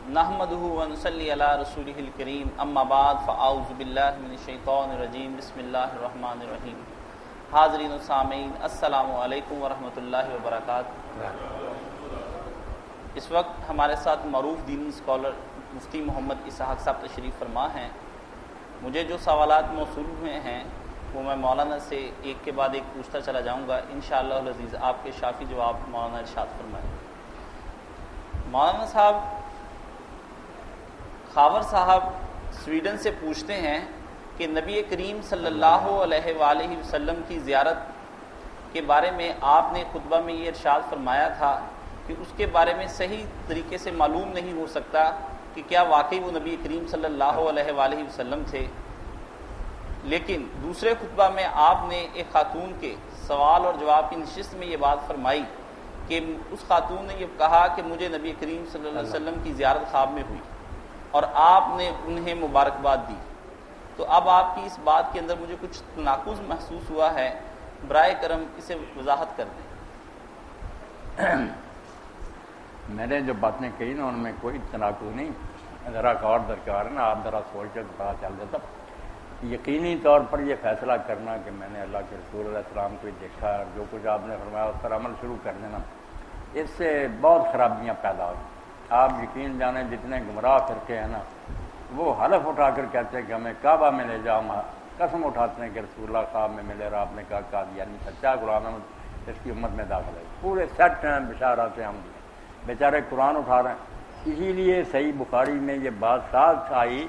نحمده ونصلي على رسوله الكريم اما بعد فاعوذ باللہ من الشیطان الرجیم بسم اللہ الرحمن الرحیم. حاضرین و سامعین السلام علیکم ورحمۃ اللہ وبرکاتہ. اس وقت ہمارے ساتھ معروف دینی اسکالر مفتی محمد اسحاق صاحب تشریف فرما ہیں. مجھے جو سوالات موصول ہوئے ہیں وہ میں مولانا سے ایک کے بعد ایک پوچھتا چلا جاؤں گا. انشاءاللہ العزیز آپ کے شافی جواب مولانا ارشاد فرمائیں. مولانا صاحب، خاور صاحب سویڈن سے پوچھتے ہیں کہ نبی کریم صلی اللہ علیہ وآلہ وسلم کی زیارت کے بارے میں آپ نے خطبہ میں یہ ارشاد فرمایا تھا کہ اس کے بارے میں صحیح طریقے سے معلوم نہیں ہو سکتا کہ کیا واقعی وہ نبی کریم صلی اللہ علیہ وآلہ وسلم تھے. لیکن دوسرے خطبہ میں آپ نے ایک خاتون کے سوال اور جواب کی نشست میں یہ بات فرمائی کہ اس خاتون نے یہ کہا کہ مجھے نبی کریم صلی اللہ علیہ وسلم کی زیارت خواب میں ہوئی اور آپ نے انہیں مبارکباد دی. تو اب آپ کی اس بات کے اندر مجھے کچھ تناقض محسوس ہوا ہے، برائے کرم اسے وضاحت کر دیں. میں نے جو باتیں کہی نا ان میں کوئی تناقض نہیں، ذرا غور درکار ہے نا، آپ ذرا سوچ کر پتا چل جاتا. یقینی طور پر یہ فیصلہ کرنا کہ میں نے اللہ کے رسول علیہ السلام کو دیکھا اور جو کچھ آپ نے فرمایا اس پر عمل شروع کر دینا، اس سے بہت خرابیاں پیدا ہوئی. آپ یقین جانیں جتنے گمراہ فرقے ہیں نا وہ حلف اٹھا کر کہتے ہیں کہ ہمیں کعبہ میں لے جاؤ، قسم اٹھاتے ہیں کہ رسول اللہ خواب میں ملے اور آپ نے کہا قادیانی سچا غلام ہے اس کی امت میں داخل ہے. پورے سیٹ ہیں بشارات ہم بیچارے قرآن اٹھا رہے ہیں. اسی لیے صحیح بخاری میں یہ بات ساتھ آئی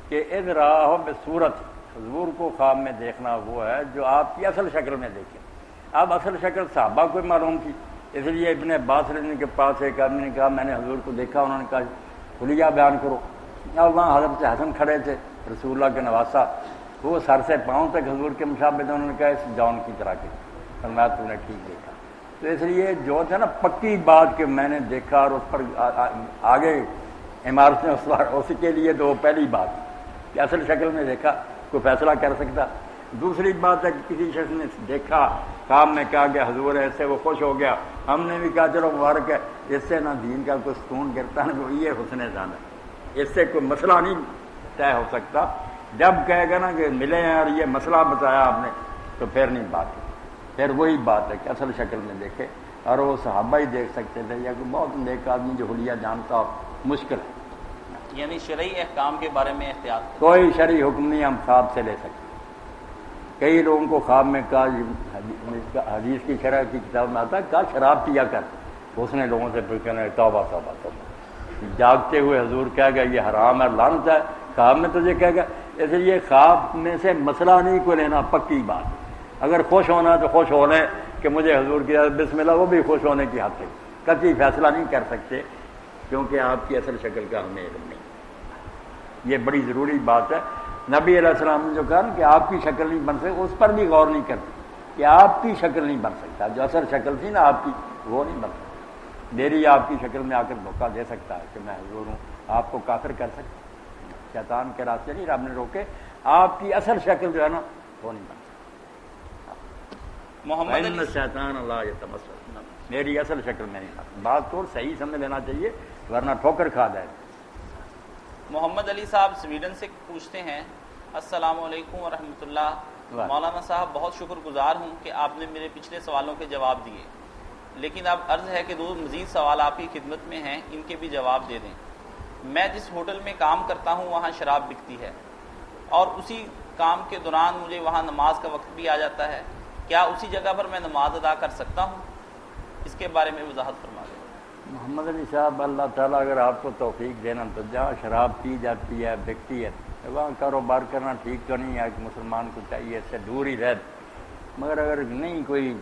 کہ اذ راہ بصورت، حضور کو خواب میں دیکھنا وہ ہے جو آپ کی اصل شکل میں دیکھیں. اب اصل شکل صحابہ کو معلوم تھی، اس لیے ابن عباس رضی کے پاس ایک آدمی نے کہا میں نے حضور کو دیکھا. انہوں نے کہا حلیہ بیان کرو. اور وہاں حضرت حسن کھڑے تھے رسول اللہ کے نواسا، وہ سر سے پاؤں تک حضور کے مشابہ تھے. انہوں نے کہا اس جون کی طرح کے فرمایا تو نے ٹھیک دیکھا. تو اس لیے جو تھا نا پکی بات کہ میں نے دیکھا اور اس پر آگے عمارتیں اس کے لیے تو وہ پہلی بات کہ اصل شکل میں دیکھا کوئی فیصلہ کر سکتا. دوسری بات ہے کہ کسی شخص نے دیکھا کام میں کہا کہ حضور ہے، اس سے وہ خوش ہو گیا. ہم نے بھی کہا چلو مبارک ہے، اس سے نہ دین کا کوئی ستون گرتا نہ کوئی، یہ حسن ظن ہے، اس سے کوئی مسئلہ نہیں طے ہو سکتا. جب کہے گا نا کہ ملے ہیں اور یہ مسئلہ بتایا آپ نے تو پھر نہیں بات ہے. پھر وہی بات ہے کہ اصل شکل میں دیکھے، اور وہ صحابہ ہی دیکھ سکتے تھے یا کوئی بہت نیک آدمی جو حلیہ جانتا مشکل ہے. یعنی شرعی احکام کے بارے میں احتیاط کوئی شرعی حکم نہیں ہم خواب سے لے سکتے. کئی لوگوں کو خواب میں کہا، حدیث کی شرح کی کتاب میں آتا ہے کہا شراب پیا کر. اس نے لوگوں سے پھر کہنا توبہ توبہ توبہ. جاگتے ہوئے حضور کہہ گیا یہ حرام ہے، لعنت ہے. خواب میں تجھے کہہ گیا. اس لیے خواب میں سے مسئلہ نہیں کوئی لینا، پکی بات. اگر خوش ہونا تو خوش ہو لیں کہ مجھے حضور کی بسم اللہ، وہ بھی خوش ہونے کی حد تک قطعی فیصلہ نہیں کر سکتے کیونکہ آپ کی اصل شکل کا ہمیں علم نہیں. یہ بڑی ضروری بات ہے. نبی علیہ السلام نے جو کہا کہ آپ کی شکل نہیں بن سکتی، اس پر بھی غور نہیں کرتے کہ آپ کی شکل نہیں بن سکتا. جو اصل شکل تھی نا آپ کی وہ نہیں بن سکتی. میری آپ کی شکل میں آ کر دھوکہ دے سکتا ہے کہ میں حضور ہوں، آپ کو کافر کر سکتا. شیطان کے راستے نہیں رب نے روکے. آپ کی اصل شکل جو ہے نا وہ نہیں بن سکتی. محمد شیطان اللہ یتمثل، میری اصل شکل میں نہیں بن. بات تو صحیح سمجھ لینا چاہیے ورنہ ٹھوکر کھا جائے. محمد علی صاحب سویڈن سے پوچھتے ہیں السلام علیکم ورحمۃ اللہ. مولانا صاحب بہت شکر گزار ہوں کہ آپ نے میرے پچھلے سوالوں کے جواب دیے، لیکن اب عرض ہے کہ دو مزید سوال آپ کی خدمت میں ہیں، ان کے بھی جواب دے دیں. میں جس ہوٹل میں کام کرتا ہوں وہاں شراب بکتی ہے اور اسی کام کے دوران مجھے وہاں نماز کا وقت بھی آ جاتا ہے. کیا اسی جگہ پر میں نماز ادا کر سکتا ہوں؟ اس کے بارے میں وضاحت فرما دیں. محمد علی صاحب اللہ تعالیٰ اگر آپ کو توفیق دینا تو جہاں شراب پی جاتی ہے بکتی ہے وہاں کاروبار کرنا ٹھیک تو نہیں ہے کہ مسلمان کو چاہیے اس سے دور ہی رہ. مگر اگر نہیں کوئی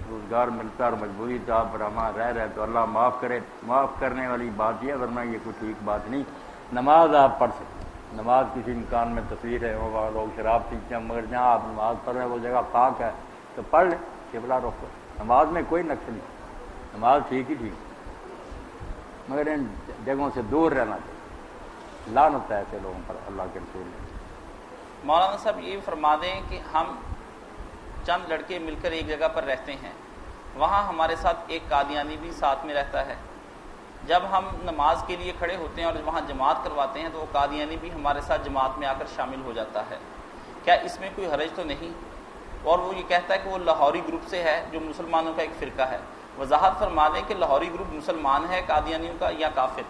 روزگار ملتا اور مجبوری تو آپ وہاں رہ رہے تو اللہ معاف کرے. معاف کرنے والی بات یہ، ورنہ یہ کوئی ٹھیک بات نہیں. نماز آپ پڑھ سکتے. نماز کسی مکان میں تصویر ہے وہاں لوگ شراب پیتے ہیں، مگر جہاں آپ نماز پڑھ رہے ہیں وہ جگہ پاک ہے تو پڑھ لیں، قبلہ رخ. نماز میں کوئی نقص نہیں، نماز ٹھیک ہی ٹھیک، مگر ان جگہوں سے دور رہنا چاہیے. لعنت ہے ایسے لوگوں پر اللہ کے رسول نے. مولانا صاحب یہ فرما دیں کہ ہم چند لڑکے مل کر ایک جگہ پر رہتے ہیں، وہاں ہمارے ساتھ ایک قادیانی بھی ساتھ میں رہتا ہے. جب ہم نماز کے لیے کھڑے ہوتے ہیں اور وہاں جماعت کرواتے ہیں تو وہ قادیانی بھی ہمارے ساتھ جماعت میں آ کر شامل ہو جاتا ہے، کیا اس میں کوئی حرج تو نہیں؟ اور وہ یہ کہتا ہے کہ وہ لاہوری گروپ سے ہے جو مسلمانوں کا ایک فرقہ ہے، وضاحت فرما دیں کہ لاہوری گروپ مسلمان ہے قادیانیوں کا یا کافر؟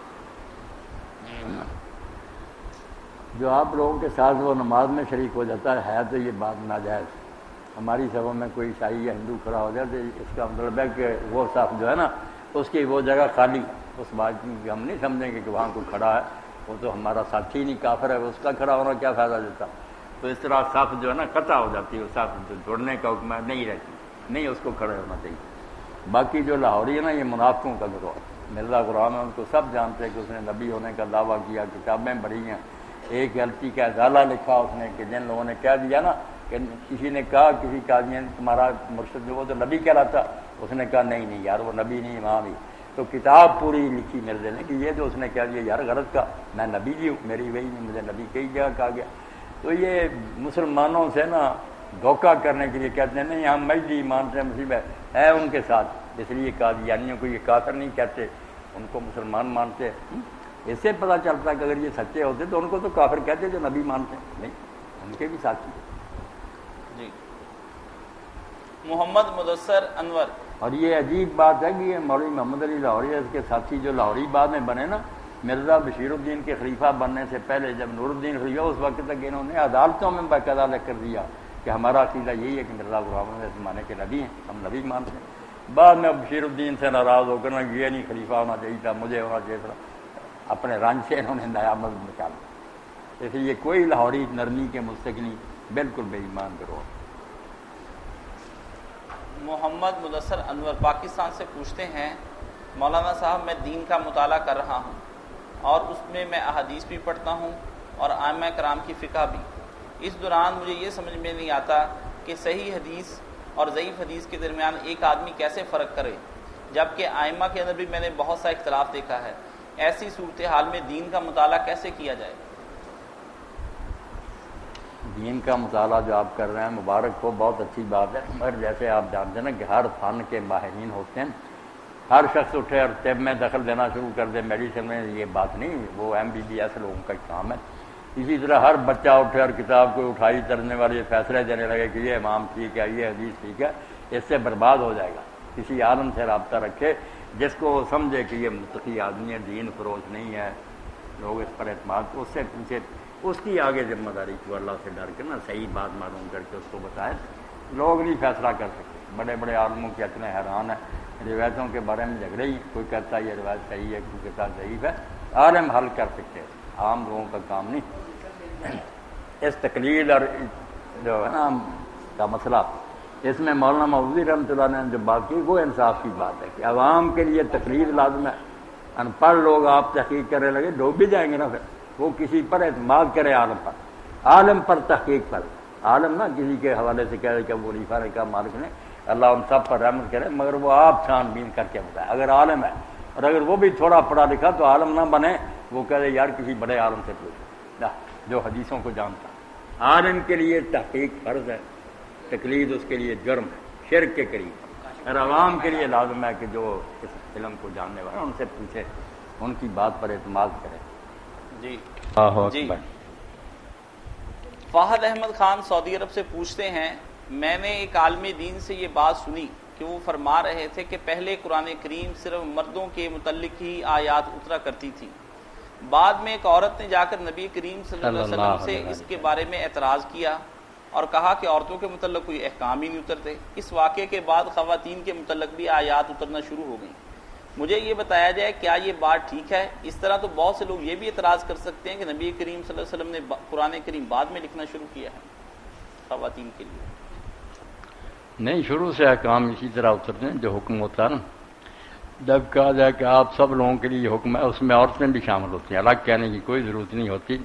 جو آپ لوگوں کے ساتھ وہ نماز میں شریک ہو جاتا ہے تو یہ بات ناجائز۔ ہماری سبھا میں کوئی عیسائی یا ہندو کھڑا ہو جائے تو اس کا مطلب ہے کہ وہ صف جو ہے نا اس کی وہ جگہ خالی، اس بات کی ہم نہیں سمجھیں گے کہ وہاں کوئی کھڑا ہے، وہ تو ہمارا ساتھی نہیں کافر ہے، اس کا کھڑا ہونا کیا فائدہ دیتا؟ تو اس طرح صف جو ہے نا قطع ہو جاتی ہے، صف جو جڑنے کا حکم نہیں رہتی، نہیں اس کو کھڑے ہونا چاہیے۔ باقی جو لاہوری ہے نا یہ منافقوں کا گروہ، مرزا غلام ہے، ان کو سب جانتے ہیں کہ اس نے نبی ہونے کا دعویٰ کیا، کتابیں بڑھی ہیں، ایک غلطی کا ازالہ لکھا اس نے کہ جن لوگوں نے کہہ دیا نا کہ کسی نے کہا کسی قادیانی تمہارا مرشد جو وہ تو نبی کہلاتا، اس نے کہا نہیں نہیں یار وہ نبی نہیں امام ہی، تو کتاب پوری لکھی مرزے نے کہ یہ جو اس نے کہہ دیا یار غلط کا، میں نبی جی ہوں، میری وہی نہیں، مجھے نبی کئی جگہ کہا گیا۔ تو یہ مسلمانوں سے نا دھوکہ کرنے کے لیے کہتے ہیں نہیں ہم مجدی مانتے ہیں، مصیبت ہے ان کے ساتھ، اس لیے قادیانیوں کو یہ کافر نہیں کہتے، ان کو مسلمان مانتے۔ اس سے پتہ چلتا ہے کہ اگر یہ سچے ہوتے تو ان کو تو کافر کہتے جو نبی مانتے ہیں، نہیں ان کے بھی ساتھی۔ جی محمد مدثر انور، اور یہ عجیب بات ہے کہ یہ مولوی محمد علی لاہوری اس کے ساتھی جو لاہوری بعد میں بنے نا، مرزا بشیر الدین کے خلیفہ بننے سے پہلے جب نور الدین خلیفہ اس وقت تک انہوں نے عدالتوں میں باقاعدہ لکھ کر دیا کہ ہمارا عقیدہ یہی ہے کہ مرزا غلام احمد زمانے کے نبی ہیں، ہم نبی مانتے ہیں۔ بعد میں بشیر الدین سے ناراض ہو کر یہ نہیں خلیفہ ہونا چاہیے تھا، مجھے ہونا چاہیے تھا، اپنے رنج سے انہوں نے نیا مذہب نکالا۔ اس لیے کوئی لاہوری نرمی کے مستغنی بالکل بے ایمان کرو۔ محمد مدثر انور پاکستان سے پوچھتے ہیں مولانا صاحب میں دین کا مطالعہ کر رہا ہوں اور اس میں احادیث بھی پڑھتا ہوں اور ائمہ کرام کی فقہ بھی، اس دوران مجھے یہ سمجھ میں نہیں آتا کہ صحیح حدیث اور ضعیف حدیث کے درمیان ایک آدمی کیسے فرق کرے، جبکہ ائمہ کے اندر بھی میں نے بہت سا اختلاف دیکھا ہے، ایسی صورتحال میں دین کا مطالعہ کیسے کیا جائے؟ دین کا مطالعہ جو آپ کر رہے ہیں مبارک ہو، بہت اچھی بات ہے، مگر جیسے آپ جانتے ہیں نا کہ ہر فن کے ماہرین ہوتے ہیں، ہر شخص اٹھے اور طب میں دخل دینا شروع کر دے، میڈیسن میں، یہ بات نہیں، وہ MBBS لوگوں کا کام ہے۔ اسی طرح ہر بچہ اٹھے اور کتاب کو اٹھائی ترنے والے فیصلے دینے لگے کہ یہ امام ٹھیک ہے، یہ حدیث ٹھیک ہے، اس سے برباد ہو جائے گا۔ کسی عالم سے رابطہ رکھے جس کو وہ سمجھے کہ یہ متقی آدمی ہے، دین فروش نہیں ہے، لوگ اس پر اعتماد، اس سے پوچھے، اس کی آگے ذمہ داری کو اللہ سے ڈر کے نا صحیح بات معلوم کر کے اس کو بتائے۔ لوگ نہیں فیصلہ کر سکتے، بڑے بڑے عالموں کے اتنے حیران ہیں، روایتوں کے بارے میں جھگڑے ہی، کوئی کہتا ہے یہ روایت صحیح ہے، کوئی کہتا ہے ضعیف ہے، عالم حل کر سکتے ہیں، عام لوگوں کا کام نہیں۔ اس تقلید اور جو ہے نا کا مسئلہ، اس میں مولانا مودودی رحمۃ اللہ نے جو بات کی وہ انصاف کی بات ہے کہ عوام کے لیے تقلید لازم ہے۔ ان پڑھ لوگ آپ تحقیق کرنے لگے ڈوب بھی جائیں گے نا، پھر وہ کسی پر اعتماد کرے، عالم پر، عالم پر تحقیق پر، عالم نہ کسی کے حوالے سے کہہ کہ وہ خلیفہ نے کہا، مالک نے، اللہ ان سب پر رحمت کرے، مگر وہ آپ چھان بین کر کے بتائے۔ اگر عالم ہے اور اگر وہ بھی تھوڑا پڑھا لکھا تو عالم نہ بنے، وہ کہے یار کسی بڑے عالم سے پوچھو جو حدیثوں کو جانتا۔ عالم کے لیے تحقیق فرض ہے، تقلید اس کے لیے جرم ہے، شرک کے قریب، اور عوام کے لیے لازم ہے کہ جو اس علم کو جاننے والے ان سے پوچھے، ان کی بات پر اعتماد کرے۔ جی جی فہد احمد خان سعودی عرب سے پوچھتے ہیں میں نے ایک عالم دین سے یہ بات سنی کہ وہ فرما رہے تھے کہ پہلے قرآن کریم صرف مردوں کے متعلق ہی آیات اترا کرتی تھی، بعد میں ایک عورت نے جا کر نبی کریم صلی اللہ علیہ وسلم سے اس کے بارے میں اعتراض کیا اور کہا کہ عورتوں کے متعلق کوئی احکام ہی نہیں اترتے۔ اس واقعے کے بعد خواتین کے متعلق بھی آیات اترنا شروع ہو گئیں۔ مجھے یہ بتایا جائے کیا یہ بات ٹھیک ہے؟ اس طرح تو بہت سے لوگ یہ بھی اعتراض کر سکتے ہیں کہ نبی کریم صلی اللہ علیہ وسلم نے قرآن کریم بعد میں لکھنا شروع کیا ہے خواتین کے لیے۔ نہیں، شروع سے احکام اسی طرح اترتے ہیں جو حکم ہوتا ہے نا، جب کہا جائے کہ آپ سب لوگوں کے لیے حکم ہے، اس میں عورتیں بھی شامل ہوتی ہیں، الگ کہنے کی کوئی ضرورت نہیں ہوتی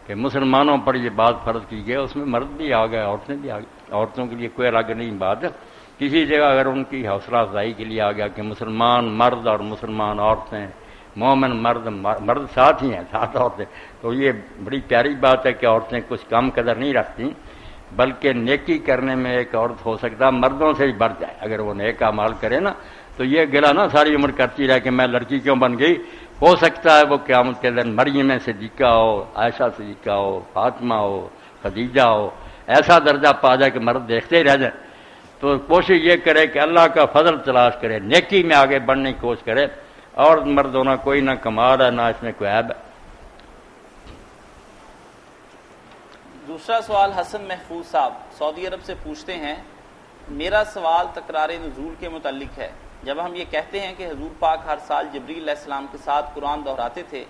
کہ مسلمانوں پر یہ بات فرض کی گئی، اس میں مرد بھی آ گئے، عورتیں بھی آ گئی، عورتوں کے لیے کوئی الگ نہیں بات ہے۔ کسی جگہ اگر ان کی حوصلہ افزائی کے لیے آ گیا کہ مسلمان مرد اور مسلمان عورتیں، مومن مرد ساتھ ہی ہیں، ساتھ عورتیں، تو یہ بڑی پیاری بات ہے کہ عورتیں کچھ کم قدر نہیں رکھتی، بلکہ نیکی کرنے میں ایک عورت ہو سکتا ہے مردوں سے ہی بڑھ جائے، اگر وہ نیک اعمال کرے نا تو یہ گلا نہ ساری عمر کرتی رہے کہ میں لڑکی کیوں بن گئی. ہو سکتا ہے وہ قیامت کے دن مریم صدیقہ ہو، عائشہ صدیقہ ہو، فاطمہ ہو، خدیجہ ہو، ایسا درجہ پا جائے کہ مرد دیکھتے ہی رہ جائیں. تو کوشش یہ کرے کہ اللہ کا فضل تلاش کرے، نیکی میں آگے بڑھنے کی کوشش کرے، اور مرد ہونا کوئی نہ کمال ہے نہ اس میں کوئی عیب ہے. دوسرا سوال حسن محفوظ صاحب سعودی عرب سے پوچھتے ہیں، میرا سوال تکرار نزول کے متعلق ہے. جب ہم یہ کہتے ہیں کہ حضور پاک ہر سال جبریل علیہ السلام کے ساتھ قرآن دہراتے تھے،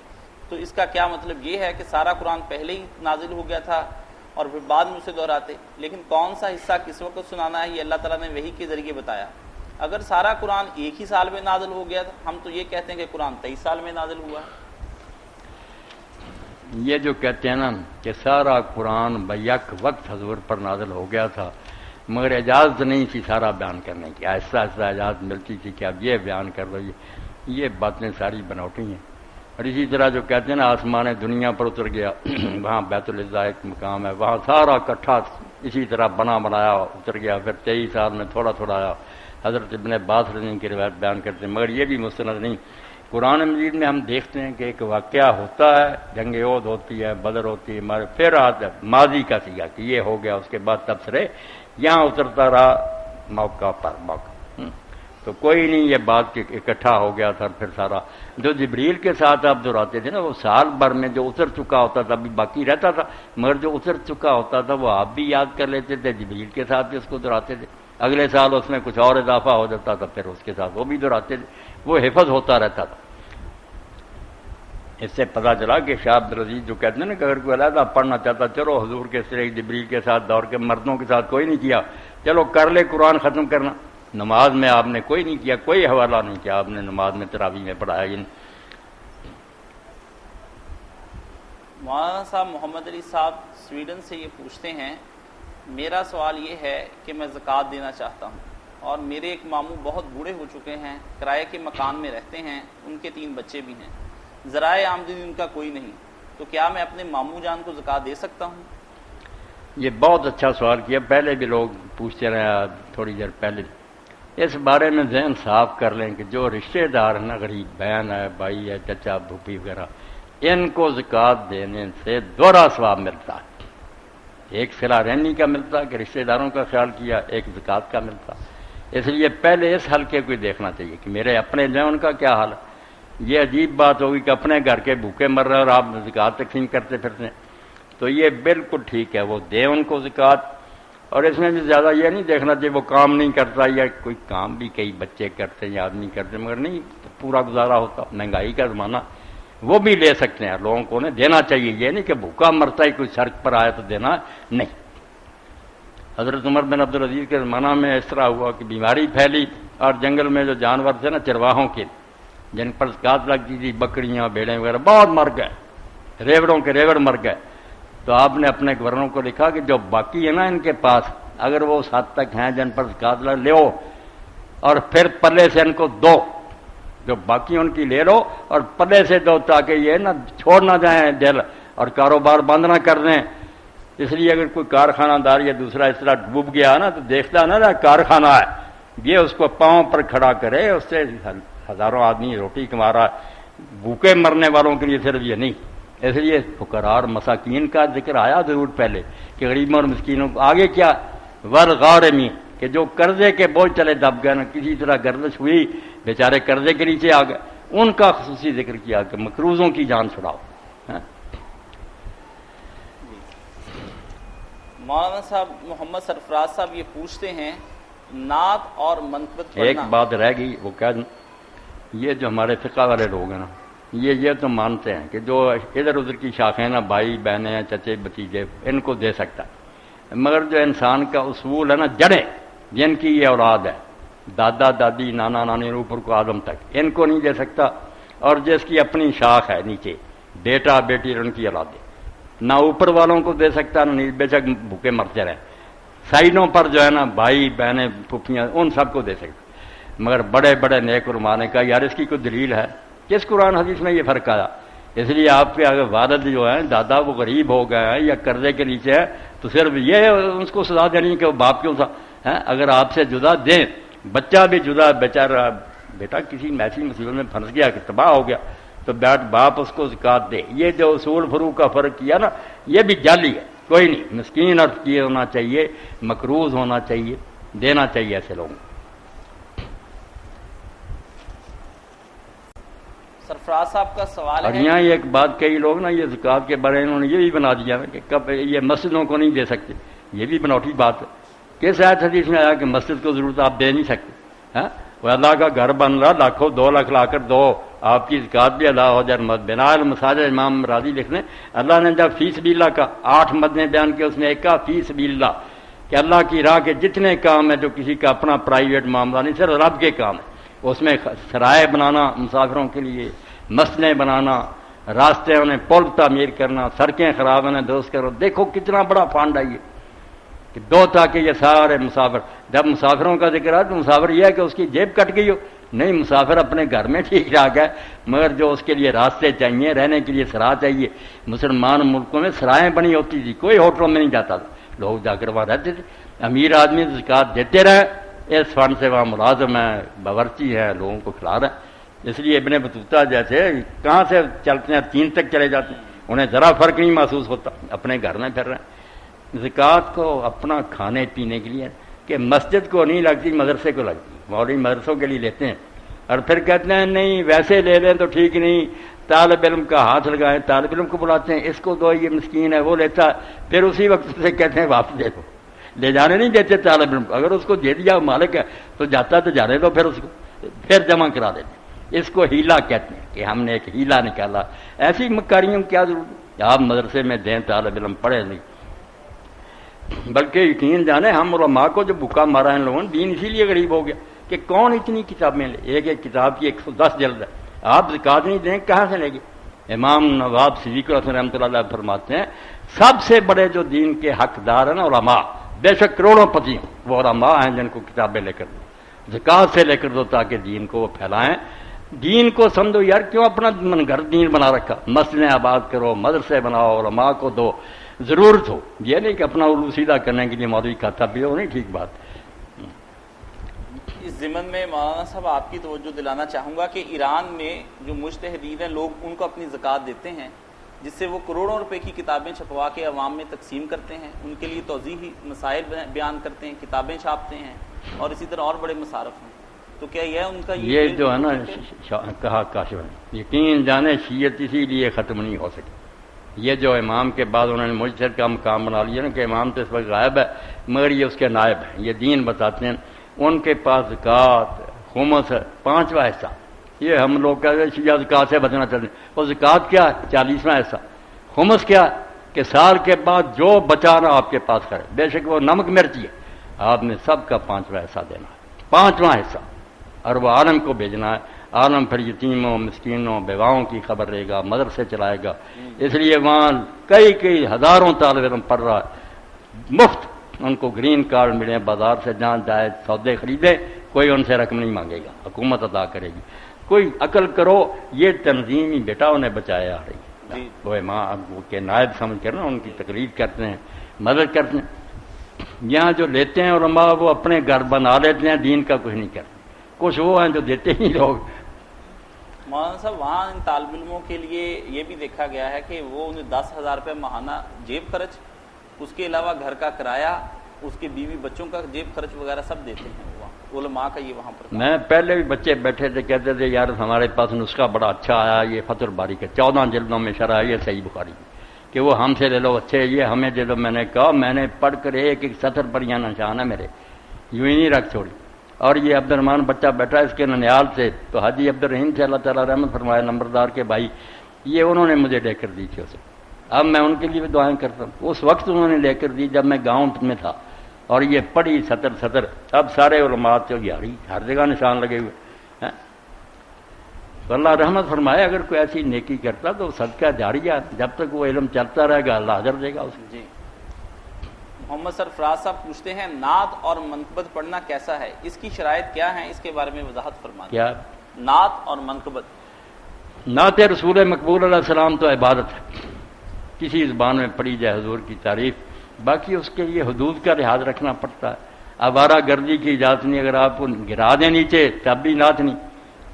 تو اس کا کیا مطلب یہ ہے کہ سارا قرآن پہلے ہی نازل ہو گیا تھا اور پھر بعد میں اسے دہراتے؟ لیکن کون سا حصہ کس وقت سنانا ہے یہ اللہ تعالیٰ نے وحی کے ذریعے بتایا. اگر سارا قرآن ایک ہی سال میں نازل ہو گیا، ہم تو یہ کہتے ہیں کہ قرآن 23 سال میں نازل ہوا. یہ جو کہتے ہیں نا کہ سارا قرآن بیک وقت حضور پر نازل ہو گیا تھا، مگر اجازت نہیں تھی سارا بیان کرنے کی، آہستہ آہستہ اجازت ملتی تھی کہ اب یہ بیان کر دو. یہ باتیں ساری بناوٹی ہیں. اور اسی طرح جو کہتے ہیں نا آسمان دنیا پر اتر گیا، وہاں بیت العزا ایک مقام ہے، وہاں سارا اکٹھا اسی طرح بنایا اتر گیا، پھر 23 سال میں تھوڑا تھوڑا آیا. حضرت ابن عباس رضی اللہ عنہ کی روایت بیان کرتے ہیں، مگر یہ بھی مستند نہیں. قرآن مجید میں ہم دیکھتے ہیں کہ ایک واقعہ ہوتا ہے، جنگ احد ہوتی ہے، بدر ہوتی ہے، پھر آتا ہے ماضی کا سیگا کہ یہ ہو گیا، اس کے بعد تبصرے یہاں اترتا رہا موقع پر موقع. تو کوئی نہیں یہ بات کہ اکٹھا ہو گیا تھا. پھر سارا جو جبریل کے ساتھ آپ دہراتے تھے نا، وہ سال بھر میں جو اتر چکا ہوتا تھا ابھی باقی رہتا تھا، مگر جو اتر چکا ہوتا تھا وہ آپ بھی یاد کر لیتے تھے، جبریل کے ساتھ بھی اس کو دہراتے تھے. اگلے سال اس میں کچھ اور اضافہ ہو جاتا تھا، پھر اس کے ساتھ وہ بھی دہراتے تھے. وہ حفظ ہوتا رہتا تھا. اس سے پتہ چلا کہ شاہ عبدالعزیز جو کہتے ہیں نا کہ اگر کوئی علیحدہ پڑھنا چاہتا چلو حضور کے سرے جبریل کے ساتھ دوڑ کے، مردوں کے ساتھ کوئی نہیں کیا، چلو کر لے قرآن ختم کرنا. نماز میں آپ نے کوئی نہیں کیا، کوئی حوالہ نہیں کیا آپ نے نماز میں تراویح میں پڑھایا. مولانا صاحب محمد علی صاحب سویڈن سے یہ پوچھتے ہیں، میرا سوال یہ ہے کہ میں زکوٰۃ دینا چاہتا ہوں اور میرے ایک ماموں بہت بوڑھے ہو چکے ہیں، کرائے کے مکان میں رہتے ہیں، ان کے 3 بچے بھی ہیں، ذرائع آمدنی ان کا کوئی نہیں، تو کیا میں اپنے ماموں جان کو زکوٰۃ دے سکتا ہوں؟ یہ بہت اچھا سوال کیا. پہلے بھی لوگ پوچھتے رہے، تھوڑی دیر پہلے. اس بارے میں ذہن صاف کر لیں کہ جو رشتہ دار ہیں نا، غریب بہن ہے، بھائی ہے، چچا پھوپھی وغیرہ، ان کو زکوٰۃ دینے سے دوہرا ثواب ملتا ہے. ایک صلہ رحمی کا ملتا کہ رشتہ داروں کا خیال کیا، ایک زکوٰۃ کا ملتا. اس لیے پہلے اس حلقے کو دیکھنا چاہیے کہ میرے اپنے جو ہیں ان کا کیا حال ہے. یہ عجیب بات ہوگی کہ اپنے گھر کے بھوکے مر رہے اور آپ زکوٰۃ تقسیم کرتے پھرتے ہیں. تو یہ بالکل ٹھیک ہے، وہ دیں ان کو زکوٰۃ. اور اس میں بھی زیادہ یہ نہیں دیکھنا چاہیے وہ کام نہیں کرتا، یا کوئی کام بھی کئی بچے کرتے ہیں یا آدمی کرتے ہیں، مگر نہیں پورا گزارا ہوتا، مہنگائی کا زمانہ، وہ بھی لے سکتے ہیں. لوگوں کو انہیں دینا چاہیے، یہ نہیں کہ بھوکا مرتا ہی کوئی سڑک پر آئے تو دینا نہیں. حضرت عمر بن عبدالعزیز کے زمانہ میں اس طرح ہوا کہ بیماری پھیلی اور جنگل میں جو جانور تھے نا چرواہوں کے، جن پر زکوٰۃ لگتی تھی، بکریاں بھیڑیں وغیرہ بہت مر گئے، ریوڑوں کے ریوڑ مر گئے. تو آپ نے اپنے گورنروں کو لکھا کہ جو باقی ہے نا ان کے پاس، اگر وہ اس حد تک ہیں جن پر زکوٰۃ لو، اور پھر پلے سے ان کو دو، جو باقی ان کی لے لو اور پلے سے دو، تاکہ یہ نہ چھوڑ نہ جائیں دل اور کاروبار بند نہ کر دیں. اس لیے اگر کوئی کارخانہ دار یا دوسرا اس طرح ڈوب گیا نا تو دیکھتا نا کارخانہ ہے، یہ اس کو پاؤں پر کھڑا کرے، اس سے ہزاروں آدمی روٹی کما رہا. بھوکے مرنے والوں کے لیے صرف یہ نہیں. اس لیے فقراء اور مساکین کا ذکر آیا ضرور پہلے کہ غریبوں اور مسکینوں کو. آگے کیا والغارمین، کہ جو قرضے کے بوجھ چلے دب گئے نا، کسی طرح گردش ہوئی، بیچارے قرضے کے نیچے آ گئے، ان کا خصوصی ذکر کیا کہ مقروضوں کی جان چھڑاؤ. مولانا صاحب محمد سرفراز صاحب یہ پوچھتے ہیں، نعت اور منقبت پڑھنا. ایک بات رہ گئی، وہ کہہ دوں، یہ جو ہمارے فقہ والے لوگ ہیں نا، یہ تو مانتے ہیں کہ جو ادھر ادھر کی شاخیں نا، بھائی بہنیں ہیں، چچے بھتیجے، ان کو دے سکتا ہے، مگر جو انسان کا اصول ہے نا، جڑیں جن کی یہ اولاد ہے، دادا دادی نانا نانی اوپر کو آدم تک، ان کو نہیں دے سکتا. اور جس کی اپنی شاخ ہے نیچے، بیٹا بیٹی ان کی اولاد ہے، نہ اوپر والوں کو دے سکتا، نہ بے شک بھوکے مرتے رہے. سائڈوں پر جو ہے نا بھائی بہنیں پھوپھیاں، ان سب کو دے سکتا. مگر بڑے بڑے نیک علماء نے کہا یار اس کی کوئی دلیل ہے؟ کس قرآن حدیث میں یہ فرق آیا؟ اس لیے آپ کے اگر والد جو ہیں، دادا، وہ غریب ہو گئے ہیں یا قرضے کے نیچے ہے، تو صرف یہ اس کو سزا دینی کہ وہ باپ کیوں تھا. اگر آپ سے جدا دیں، بچہ بھی جدا بیچارہ بیٹا کسی ایسی مصیبت میں پھنس گیا کہ تباہ ہو گیا تو بیٹھ باپ اس کو زکوٰۃ دے. یہ جو اصول فروغ کا فرق کیا نا یہ بھی جعلی ہے. کوئی نہیں, مسکین اور فقیر ہونا چاہیے, مقروض ہونا چاہیے, دینا چاہیے ایسے لوگوں کو. سرفراز صاحب کا سوال اور ہے یہاں ایک بات کئی لوگ نا یہ زکوٰۃ کے بارے میں انہوں نے یہ بھی بنا دیا کہ کب یہ مسجدوں کو نہیں دے سکتے. یہ بھی بنوٹی بات ہے. کس آیت حدیث میں آیا کہ مسجد کو ضرورت آپ دے نہیں سکتے؟ ہاں, وہ اللہ کا گھر بن رہا, لاکھوں 2 لاکھ لا کر دو, آپ کی زکوٰۃ بھی ادا ہو جائے. بنا المساجد امام راضی لکھ لیں, اللہ نے جب فی سبیل اللہ کا 8 مدیں بیان کیا, اس میں ایک کا فی سبیل اللہ کہ اللہ کی راہ کے جتنے کام ہیں جو کسی کا اپنا پرائیویٹ معاملہ نہیں, صرف رب کے کام ہے. اس میں سرائے بنانا مسافروں کے لیے, مسجدیں بنانا, راستے انہیں پل تعمیر کرنا, سڑکیں خراب انہیں درست کرو. دیکھو کتنا بڑا فنڈ ہے یہ کہ دو, تاکہ یہ سارے مسافر, جب مسافروں کا ذکر ہے تو مسافر یہ ہے کہ اس کی جیب کٹ گئی ہو نہیں, مسافر اپنے گھر میں ٹھیک ٹھاک ہے, مگر جو اس کے لیے راستے چاہیے, رہنے کے لیے سرا چاہیے. مسلمان ملکوں میں سرائیں بنی ہوتی تھی, کوئی ہوٹلوں میں نہیں جاتا تھا, لوگ جا کر وہاں رہتے تھے. امیر آدمی زکوٰۃ دیتے رہے, اس فنڈ سے وہاں ملازم ہیں, باورچی ہیں, لوگوں کو کھلا رہے ہیں. اس لیے ابن بطوطہ جیسے کہاں سے چلتے ہیں, چین تک چلے جاتے ہیں, انہیں ذرا فرق نہیں محسوس ہوتا, اپنے گھر میں پھر رہے ہیں. زکوٰۃ کو اپنا کھانے پینے کے لیے کہ مسجد کو نہیں لگتی, مدرسے کو لگتی. مولوی مدرسوں کے لیے لیتے ہیں اور پھر کہتے ہیں نہیں ویسے لے لیں تو ٹھیک نہیں, طالب علم کا ہاتھ لگائیں, طالب علم کو بلاتے ہیں, اس کو دو, یہ مسکین ہے, وہ لیتا ہے, پھر اسی وقت سے کہتے ہیں واپس دے دو. لے جانے نہیں دیتے طالب علم کو, اگر اس کو دے دیا مالک ہے تو جاتا تو جانے دو, پھر اس کو پھر جمع کرا دیتے. اس کو ہیلا کہتے ہیں کہ ہم نے ایک ہیلا نکالا. ایسی مکاریوں کیا ضرورت ہے, آپ مدرسے میں دیں, طالب علم پڑھے نہیں. بلکہ یقین جانے ہم علماء کو جو بھوکا مارا ہے ان لوگوں نے, دین اسی لیے غریب ہو گیا کہ کون اتنی کتابیں لے, ایک ایک کتاب کی 110 جلد ہے, آپ زکوٰۃ نہیں دیں کہاں سے لے گے. امام نواب صدیق الحسن رحمۃ اللہ علیہ فرماتے ہیں سب سے بڑے جو دین کے حقدار ہیں نا علماء, بے شک کروڑوں پتی ہیں, وہ علماء ہیں جن کو کتابیں لے کر دو, زکوٰۃ سے لے کر دو تاکہ دین کو وہ پھیلائیں. دین کو سمجھو یار, کیوں اپنا گھر دین بنا رکھا, مسجدیں آباد کرو, مدرسے بناؤ, علماء کو دو, ضرورت ہو, یہ نہیں کہ اپنا علو سیدھا کرنے کے لیے مولوی کھاتا پیو, نہیں ٹھیک بات. اس ضمن میں مولانا صاحب آپ کی توجہ دلانا چاہوں گا کہ ایران میں جو مجتہدین ہیں لوگ ان کو اپنی زکوٰۃ دیتے ہیں, جس سے وہ کروڑوں روپے کی کتابیں چھپوا کے عوام میں تقسیم کرتے ہیں, ان کے لیے توضیحی مسائل بیان کرتے ہیں, کتابیں چھاپتے ہیں, اور اسی طرح اور بڑے مصارف ہیں. تو کیا یہ ان کا یہ جو ہے نا کہا کاشف نے, یقین جانے شیعت اسی لیے ختم نہیں ہو سکی. یہ جو امام کے بعد انہوں نے مجتہد کا مقام بنا لیا نا کہ امام تو اس وقت غائب ہے مگر یہ اس کے نائب ہیں, یہ دین بتاتے ہیں. ان کے پاس زکوٰۃ, خمس, 5واں حصہ. یہ ہم لوگ کہتے ہیں شیعہ زکوٰۃ سے بچنا چاہتے ہیں, اور زکوٰۃ کیا ہے 40واں حصہ. خمس کیا کہ سال کے بعد جو بچانا آپ کے پاس کرے, بے شک وہ نمک مرچی ہے, آپ نے سب کا 5واں حصہ دینا ہے, 5واں حصہ, اور وہ عالم کو بھیجنا ہے. عالم پھر یتیموں, مسکینوں, بیواؤں کی خبر رہے گا, مدرسے چلائے گا. اس لیے وہاں کئی ہزاروں طالب علم پڑھ رہا ہے مفت, ان کو گرین کارڈ ملے, بازار سے جہاں جائے سودے خریدے, کوئی ان سے رقم نہیں مانگے گا, حکومت ادا کرے گی. کوئی عقل کرو, یہ تنظیم ہی بیٹا انہیں بچایا آ رہی ہے. وہ ماں کے نائب سمجھ کر نا ان کی تقریر کرتے ہیں, مدد کرتے ہیں. یہاں جو لیتے ہیں علماء وہ اپنے گھر بنا لیتے ہیں, دین کا کچھ نہیں کرتے. کچھ وہ ہیں جو دیتے ہی لوگ. مولانا صاحب وہاں ان طالب علموں کے لیے یہ بھی دیکھا گیا ہے کہ وہ انہیں 10,000 روپے ماہانہ جیب خرچ, اس کے علاوہ گھر کا کرایہ, اس کے بیوی بچوں کا جیب خرچ وغیرہ سب دیتے ہیں. وہاں علماء کا یہ وہاں پر میں پہلے بھی بچے بیٹھے تھے کہتے تھے یار ہمارے پاس نسخہ بڑا اچھا آیا, یہ فتح الباری کے 14 جلدوں میں شرح ہے, یہ صحیح بخاری کہ وہ ہم سے لے لو, اچھے یہ ہمیں دے دو. میں نے کہا میں نے پڑھ کر ایک ایک سطر پر یہاں نشان ہے میرے, یوں ہی نہیں رکھ چھوڑی. اور یہ عبد الرحمان بچہ بیٹھا اس کے ننیال سے, تو حاجی عبد الرحیم سے اللہ تعالیٰ رحمت فرمائے, نمبردار کے بھائی, یہ انہوں نے مجھے لے کر دی تھی اسے. اب میں ان کے لیے بھی دعائیں کرتا ہوں. اس وقت انہوں نے لے کر دی جب میں گاؤں میں تھا, اور یہ پڑھی سطر. اب سارے علماء سے یاری ہر جگہ نشان لگے ہوئے ہیں. تو اللہ رحمت فرمائے اگر کوئی ایسی نیکی کرتا تو صدقہ جاریہ, جب تک وہ علم چلتا رہے گا اللہ اجر دے گا اسے. جی. محمد سرفراز صاحب پوچھتے ہیں نعت اور منقبت پڑھنا کیسا ہے, اس کی شرائط کیا ہیں, اس کے بارے میں وضاحت فرمائیں. کیا نعت اور منقبت؟ نعت رسول مقبول علیہ السلام تو عبادت ہے, کسی زبان میں پڑھی جائے حضور کی تعریف, باقی اس کے لیے حدود کا لحاظ رکھنا پڑتا ہے. آوارہ گردی کی اجازت نہیں, اگر آپ کو گرا دیں نیچے تب بھی نعت نہیں,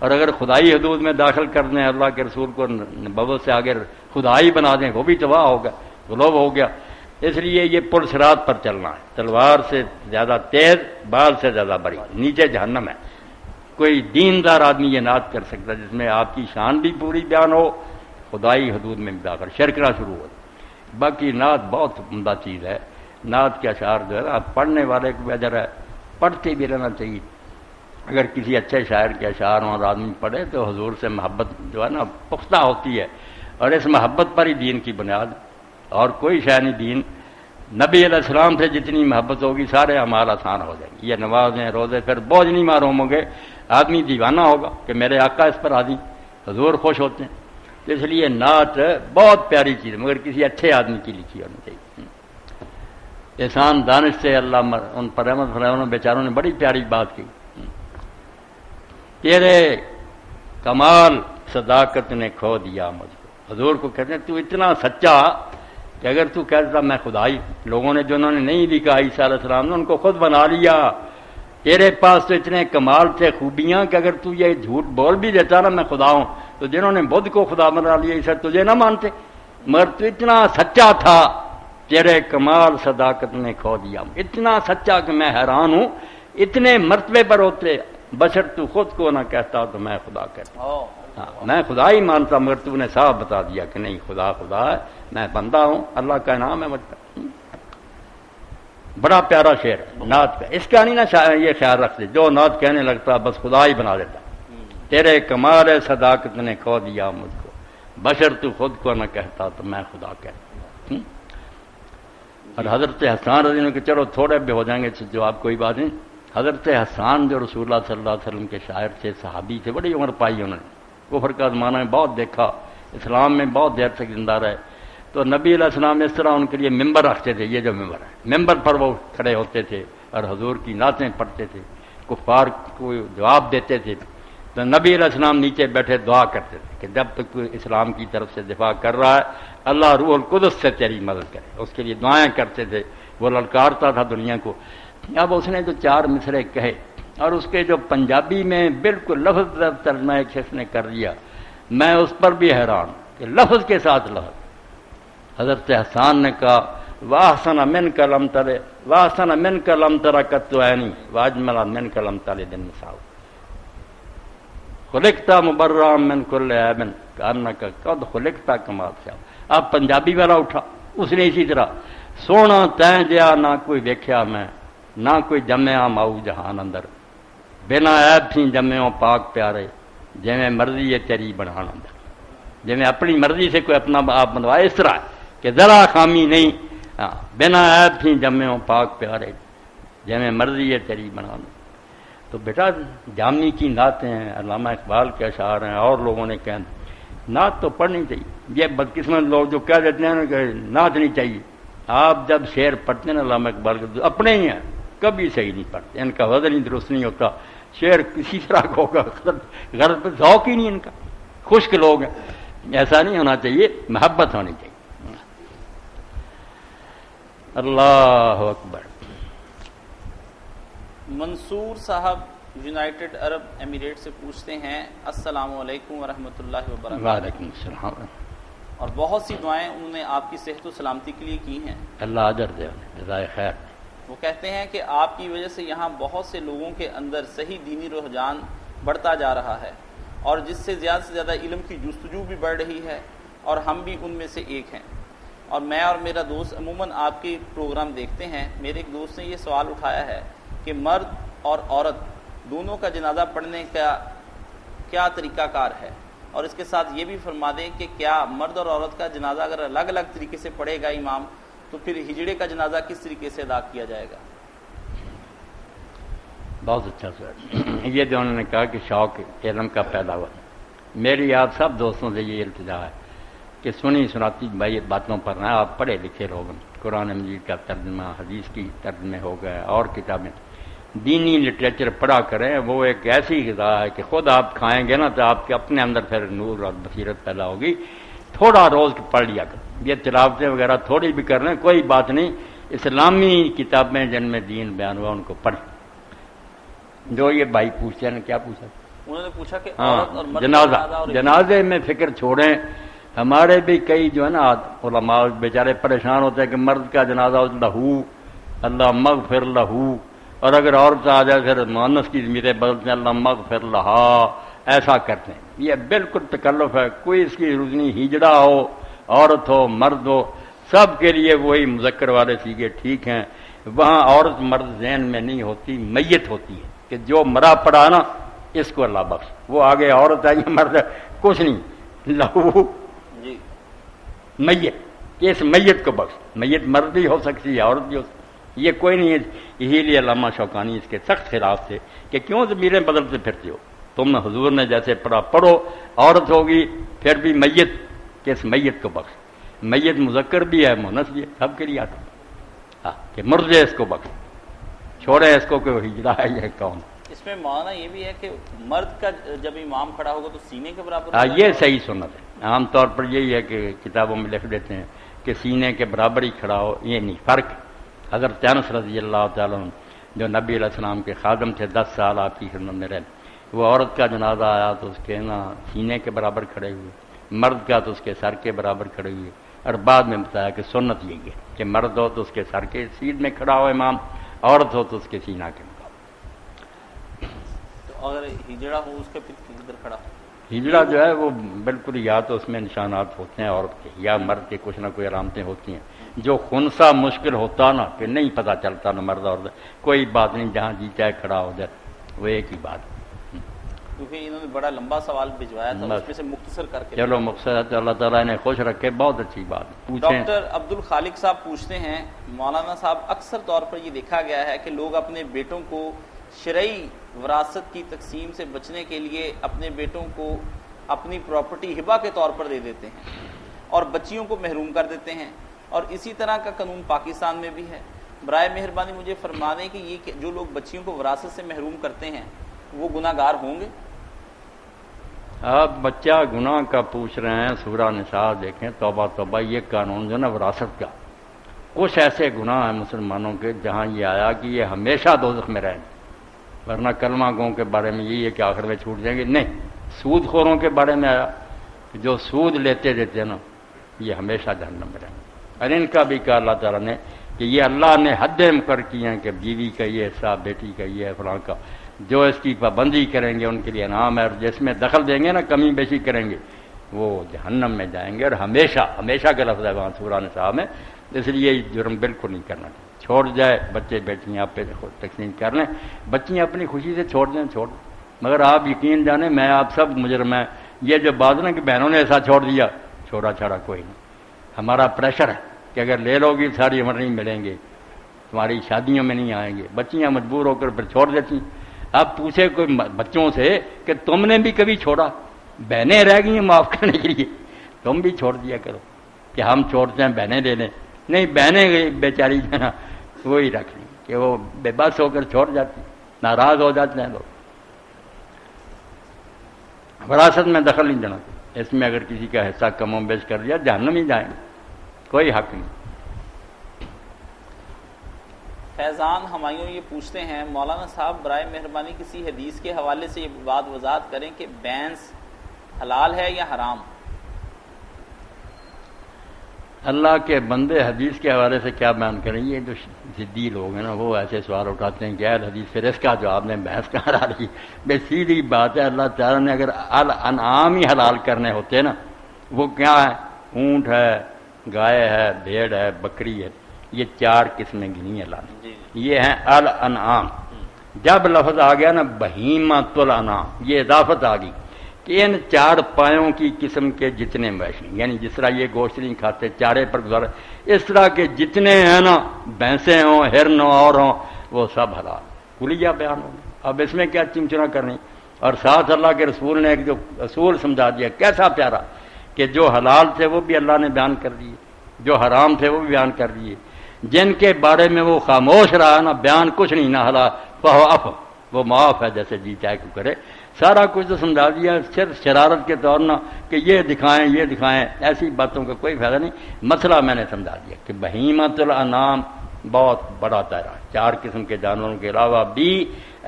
اور اگر خدائی حدود میں داخل کر دیں اللہ کے رسول کو نبوت سے آگے خدائی بنا دیں وہ بھی تباہ ہوگا، غلوب ہو گیا۔ اس لیے یہ پل صراط پر چلنا ہے، تلوار سے زیادہ تیز، بال سے زیادہ بڑی، نیچے جہنم ہے۔ کوئی دیندار آدمی یہ نعت کر سکتا جس میں آپ کی شان بھی پوری بیان ہو، خدائی حدود میں بھی داخل، شرک نہ شروع ہو۔ باقی نعت بہت عمدہ چیز ہے، نعت کے اشعار جو ہے نا پڑھنے والے کو اجر ہے، پڑھتے بھی رہنا چاہیے۔ اگر کسی اچھے شاعر کے اشعار اور آدمی پڑھے تو حضور سے محبت جو ہے نا پختہ ہوتی ہے، اور اس محبت پر ہی دین کی بنیاد، اور کوئی شے نہیں۔ دین نبی علیہ السلام سے جتنی محبت ہوگی سارے اعمال آسان ہو جائیں گے، یہ نمازیں روزے پھر بوجھ نہیں معلوم ہوں گے، آدمی دیوانہ ہوگا کہ میرے آقا اس پر راضی، حضور خوش ہوتے ہیں۔ تو اس لیے نعت بہت پیاری چیز ہے، مگر کسی اچھے آدمی کی لکھی ہونی چاہیے۔ احسان دانش سے اللہ ان پر رحمت فرمائے، بیچاروں نے بڑی پیاری بات کی، تیرے کمال صداقت نے کھو دیا مجھ کو۔ حضور کو کہتے ہیں تو اتنا سچا کہ اگر تو کہتا میں خدائی، لوگوں نے جنہوں نے نہیں بھی کہا عیسیٰ علیہ السلام نے ان کو خود بنا لیا۔ تیرے پاس تو اتنے کمال تھے، خوبیاں، کہ اگر تو یہ جھوٹ بول بھی دیتا نا میں خدا ہوں، تو جنہوں نے بدھ کو خدا بنا لیا اسے تجھے نہ مانتے، مگر تو اتنا سچا تھا، تیرے کمال صداقت نے کھو دیا، اتنا سچا کہ میں حیران ہوں، اتنے مرتبے پر ہوتے بشر تو خود کو نہ کہتا تو میں خدا کہتا۔ ہاں میں خدا ہی مانتا، مگر تو نے صاف بتا دیا کہ نہیں، خدا خدا ہے، میں بندہ ہوں، اللہ کا انعام ہے مجھ پر۔ بڑا پیارا شعر ہے نعت کا، اس کا نہیں نا یہ خیال رکھتے جو نعت کہنے لگتا بس خدا ہی بنا دیتا۔ تیرے کمال صداقت نے کھو دیا مجھ کو، بشر تو خود کو نہ کہتا تو میں خدا کہتا۔ اور حضرت حسان رضی اللہ عنہ کہ چلو تھوڑے بھی ہو جائیں گے جواب کوئی بات نہیں۔ حضرت حسان جو رسول اللہ صلی اللہ علیہ وسلم کے شاعر تھے، صحابی تھے، بڑی عمر پائی انہوں نے، کفر کا زمانہ میں بہت دیکھا، اسلام میں بہت دیر تک زندہ رہے۔ تو نبی علیہ السلام اس طرح ان کے لیے ممبر رکھتے تھے، یہ جو ممبر ہے، ممبر پر وہ کھڑے ہوتے تھے اور حضور کی نعتیں پڑھتے تھے، کفار کو جواب دیتے تھے۔ تو نبی علیہ السلام نیچے بیٹھے دعا کرتے تھے کہ جب تک کوئی اسلام کی طرف سے دفاع کر رہا ہے اللہ روح القدس سے تیری مدد کرے، اس کے لیے دعائیں کرتے تھے، وہ للکارتا تھا دنیا کو۔ اب اس نے جو 4 مصرے کہے اور اس کے جو پنجابی میں بالکل لفظ ترجمہ ایک شخص نے کر دیا، میں اس پر بھی حیران کہ لفظ کے ساتھ لفظ حضرت حسان نے کہا واحسن من کلم ترے، واحسن من کلم ترا کتو عینی واجمل من کلم تل دن مساو، خلقتا مبرا من کل عیب کانک قد خلقتا کما تشاء۔ اب پنجابی والا اٹھا، اس نے اسی طرح سونا تین جیا نہ کوئی دیکھا میں، نہ کوئی جمیا ماؤ جہان اندر، بنا عیب تھی جمعوں پاک پیارے، جویں مرضی ہے تیری بنان اندر، جویں اپنی مرضی سے کوئی اپنا آپ بنوائے اس طرح کہ ذرا خامی نہیں، بنا عیب تھی جمعوں پاک پیارے، جویں مرضی ہے تیری بنان۔ تو بیٹا جامی کی نعتیں ہیں، علامہ اقبال کے اشعار ہیں، اور لوگوں نے کہا نعت تو پڑھنی چاہیے۔ یہ بدقسمت لوگ جو کہہ دیتے ہیں کہ نعت نہیں چاہیے، آپ جب شعر پڑھتے ہیں علامہ اقبال کے اپنے ہی ہیں، کبھی صحیح نہیں پڑھتے، ان کا وزن ہی درست نہیں ہوتا، شعر کسی طرح کا ہوگا، غلط پہ ذوق ہی نہیں ان کا، خشک لوگ ہیں۔ ایسا نہیں ہونا چاہیے، محبت ہونی چاہیے۔ اللہ اکبر۔ منصور صاحب یونائٹڈ عرب ایمریٹ سے پوچھتے ہیں السلام علیکم ورحمۃ اللہ وبرکاتہ۔ وعلیکم السلام۔ اور بہت سی دعائیں انہوں نے آپ کی صحت و سلامتی کے لیے کی ہیں، اللہ اجر دے، جزائے خیر۔ وہ کہتے ہیں کہ آپ کی وجہ سے یہاں بہت سے لوگوں کے اندر صحیح دینی رجحان بڑھتا جا رہا ہے، اور جس سے زیادہ علم کی جستجو بھی بڑھ رہی ہے، اور ہم بھی ان میں سے ایک ہیں۔ اور میں اور میرا دوست عموماً آپ کے پروگرام دیکھتے ہیں۔ میرے ایک دوست نے یہ سوال اٹھایا ہے کہ مرد اور عورت دونوں کا جنازہ پڑھنے کا کیا طریقہ کار ہے، اور اس کے ساتھ یہ بھی فرما دیں کہ کیا مرد اور عورت کا جنازہ اگر الگ الگ طریقے سے پڑھے گا امام تو پھر ہجڑے کا جنازہ کس طریقے سے ادا کیا جائے گا؟ بہت اچھا سر، یہ جو انہوں نے کہا کہ شوق علم کا پیدا ہوا، میری آپ سب دوستوں سے یہ التجا ہے کہ سنی سناتی بھائی باتوں پر نہ، آپ پڑھے لکھے لوگ، قرآن مجید کا ترجمہ، حدیث کی ترجمے ہو گئے، اور کتابیں، دینی لٹریچر پڑھا کریں، وہ ایک ایسی غذا ہے کہ خود آپ کھائیں گے نا تو آپ کے اپنے اندر پھر نور اور بصیرت پیدا ہوگی۔ تھوڑا روز پڑھ لیا کریں، یہ تلاوتیں وغیرہ تھوڑی بھی کر لیں کوئی بات نہیں، اسلامی کتابیں جن میں دین بیان ہوا ان کو پڑھیں۔ جو یہ بھائی پوچھتے ہیں کیا پوچھا؟ انہوں نے پوچھا کہ عورت اور مرد جنازے میں فکر چھوڑیں. ہمارے بھی کئی جو ہے نا علماء بیچارے پریشان ہوتے ہیں کہ مرد کا جنازہ لہو اللہ مغفر لہو، اور اگر عورت آ جائے پھر مؤنث کی ضمیر بدلتے ہیں اللہ مغفر لہا، ایسا کرتے ہیں. یہ بالکل تکلف ہے، کوئی اس کی ضرورت نہیں. ہجڑا ہو، عورت ہو، مرد ہو، سب کے لیے وہی مذکر والے سیگے ٹھیک ہیں. وہاں عورت مرد ذہن میں نہیں ہوتی، میت ہوتی ہے کہ جو مرا پڑا نا اس کو اللہ بخش. وہ آگے عورت آئی مرد کچھ نہیں، لہو جی میت، کہ اس میت کو بخش. میت مرد بھی ہو سکتی ہے، عورت بھی ہو سکتی، یہ کوئی نہیں ہے. اسی لیے علامہ شوکانی اس کے سخت خلاف تھے کہ کیوں ضمیریں بدلتے پھرتے ہو. تم حضور نے جیسے پڑھا پڑھو، عورت ہوگی پھر بھی میت، کہ اس میت کو بخش. میت مذکر بھی ہے مؤنث بھی ہے، سب کے لیے آتا ہے. ہاں کہ مرد ہے اس کو بخش، چھوڑے اس کو کہ ہجڑا ہے یہ کون. اس میں مولانا یہ بھی ہے کہ مرد کا جب امام کھڑا ہوگا تو سینے کے برابر ہاں یہ صحیح سنت ہے. عام طور پر یہی ہے کہ کتابوں میں لکھ دیتے ہیں کہ سینے کے برابر ہی کھڑا ہو، یہ نہیں فرق. حضرت انس رضی اللہ تعالیٰ عنہ جو نبی علیہ السلام کے خادم تھے، 10 سال آپ کی خدمت میں رہے، وہ عورت کا جنازہ آیا تو اس کے نا سینے کے برابر کھڑے ہوئے، مرد کا تو اس کے سر کے برابر کھڑے ہوئے. اور بعد میں بتایا کہ سنت یہی ہے کہ مرد ہو تو اس کے سر کے سیدھ میں کھڑا ہو امام، عورت ہو تو اس کے سینہ کے مقابل. تو اگر ہجڑا ہو اس کے پھر کدھر کھڑا؟ ہجڑا جو ہے وہ بالکل یا تو اس میں نشانات ہوتے ہیں عورت کے یا مرد کے، کچھ نہ کوئی علامتیں ہوتی ہیں. جو خنسا مشکل ہوتا نا کہ نہیں پتہ چلتا نا مرد عورت، کوئی بات نہیں، جہاں جی چاہے کھڑا ہو جائے، وہ ایک ہی بات. کیونکہ انہوں نے بڑا لمبا سوال بھجوایا تھا، اس میں سے مختصر کر کے. چلو مقصد اللہ تعالیٰ نے خوش رکھے، بہت اچھی بات. ڈاکٹر عبد الخالق صاحب پوچھتے ہیں، مولانا صاحب اکثر طور پر یہ دیکھا گیا ہے کہ لوگ اپنے بیٹوں کو شرعی وراثت کی تقسیم سے بچنے کے لیے اپنے بیٹوں کو اپنی پراپرٹی ہبہ کے طور پر دے دیتے ہیں اور بچیوں کو محروم کر دیتے ہیں، اور اسی طرح کا قانون پاکستان میں بھی ہے. برائے مہربانی مجھے فرما دیں کہ یہ جو لوگ بچیوں کو وراثت سے محروم کرتے ہیں وہ گناہ گار ہوں گے؟ آپ بچہ گناہ کا پوچھ رہے ہیں، سورہ نساء دیکھیں، توبہ توبہ. یہ قانون جو نا وراثت کا، کچھ ایسے گناہ ہیں مسلمانوں کے جہاں یہ آیا کہ یہ ہمیشہ دوزخ میں رہیں گے. ورنہ کلمہ گوں کے بارے میں یہی ہے کہ آخر میں چھوٹ جائیں گے. نہیں، سود خوروں کے بارے میں آیا کہ جو سود لیتے دیتے نا یہ ہمیشہ جہنم میں رہیں گے. اور ان کا بھی کہا اللہ تعالیٰ نے کہ یہ اللہ نے حدیں مقرر کی ہیں کہ بیوی کا یہ حصہ، بیٹی کا یہ، فلاں کا. جو اس کی پابندی کریں گے ان کے لیے انعام ہے، اور جس میں دخل دیں گے نا، کمی بیشی کریں گے، وہ جہنم میں جائیں گے. اور ہمیشہ، ہمیشہ کا لفظ ہے وہاں سورہ نساء میں. اس لیے یہ جرم بالکل نہیں کرنا چاہیے. چھوڑ جائے بچے بیٹیاں آپ پہ تقسیم کر لیں، بچیاں اپنی خوشی سے چھوڑ دیں، چھوڑ. مگر آپ یقین جانیں میں آپ سب مجرم ہیں. یہ جو بات نا کہ بہنوں نے ایسا چھوڑ دیا، چھوڑا چھاڑا کوئی نہیں. ہمارا پریشر ہے کہ اگر لے لو گی ساری عمر نہیں ملیں گے، تمہاری شادیوں میں نہیں آئیں گے. بچیاں مجبور ہو کر پھر چھوڑ دیتی. اب پوچھے کوئی بچوں سے کہ تم نے بھی کبھی چھوڑا؟ بہنیں رہ گئی ہیں معاف کرنے کے لیے، تم بھی چھوڑ دیا کرو. کہ ہم چھوڑتے ہیں بہنیں لے لیں. نہیں، بہنیں بیچاری جو ہے نا وہی رکھ لیں کہ وہ بے بس ہو کر چھوڑ جاتی، ناراض ہو جاتے ہیں لوگ. وراثت میں دخل نہیں دینا. اس میں اگر کسی کا حصہ کم و بیش کر دیا جہنم ہی جائیں گے، کوئی حق نہیں. فیضان ہمایوں یہ پوچھتے ہیں، مولانا صاحب برائے مہربانی کسی حدیث کے حوالے سے یہ بات وضاحت کریں کہ بینس حلال ہے یا حرام؟ اللہ کے بندے حدیث کے حوالے سے کیا بیان کریں. یہ جو ضدی لوگ ہیں نا وہ ایسے سوال اٹھاتے ہیں کہ اہل حدیث، پھر اس کا جواب میں بحث کہاں آ رہی. بے سیدھی بات ہے، اللہ تعالیٰ نے اگر الانعام ہی حلال کرنے ہوتے نا، وہ کیا ہے؟ اونٹ ہے، گائے ہے، بھیڑ ہے، بکری ہے. یہ 4 قسمیں گنی اللہ نے، یہ ہیں الانعام. جب لفظ آ گیا نا بہیمۃ الانعام، یہ اضافت آ گئی کہ ان 4 پایوں کی قسم کے جتنے مویشی، یعنی جس طرح یہ گوشت نہیں کھاتے، چارے پر گزارے، اس طرح کے جتنے ہیں نا، بھینسیں ہوں، ہرن ہوں اور ہوں، وہ سب حلال. کلیہ بیان ہو. اب اس میں کیا چمچنا کرنی. اور ساتھ اللہ کے رسول نے ایک جو اصول سمجھا دیا کیسا پیارا، کہ جو حلال تھے وہ بھی اللہ نے بیان کر دیے، جو حرام تھے وہ بھی بیان کر دیے. جن کے بارے میں وہ خاموش رہا نا، بیان کچھ نہیں نہ حلال فہو عفو، وہ معاف ہے جیسے جی چاہے کو کرے. سارا کچھ تو سمجھا دیا، صرف شرارت کے طور نہ کہ یہ دکھائیں یہ دکھائیں، ایسی باتوں کا کوئی فائدہ نہیں. مسئلہ میں نے سمجھا دیا کہ بہیمۃ الانعام بہت بڑا دائرہ، 4 قسم کے جانوروں کے علاوہ بھی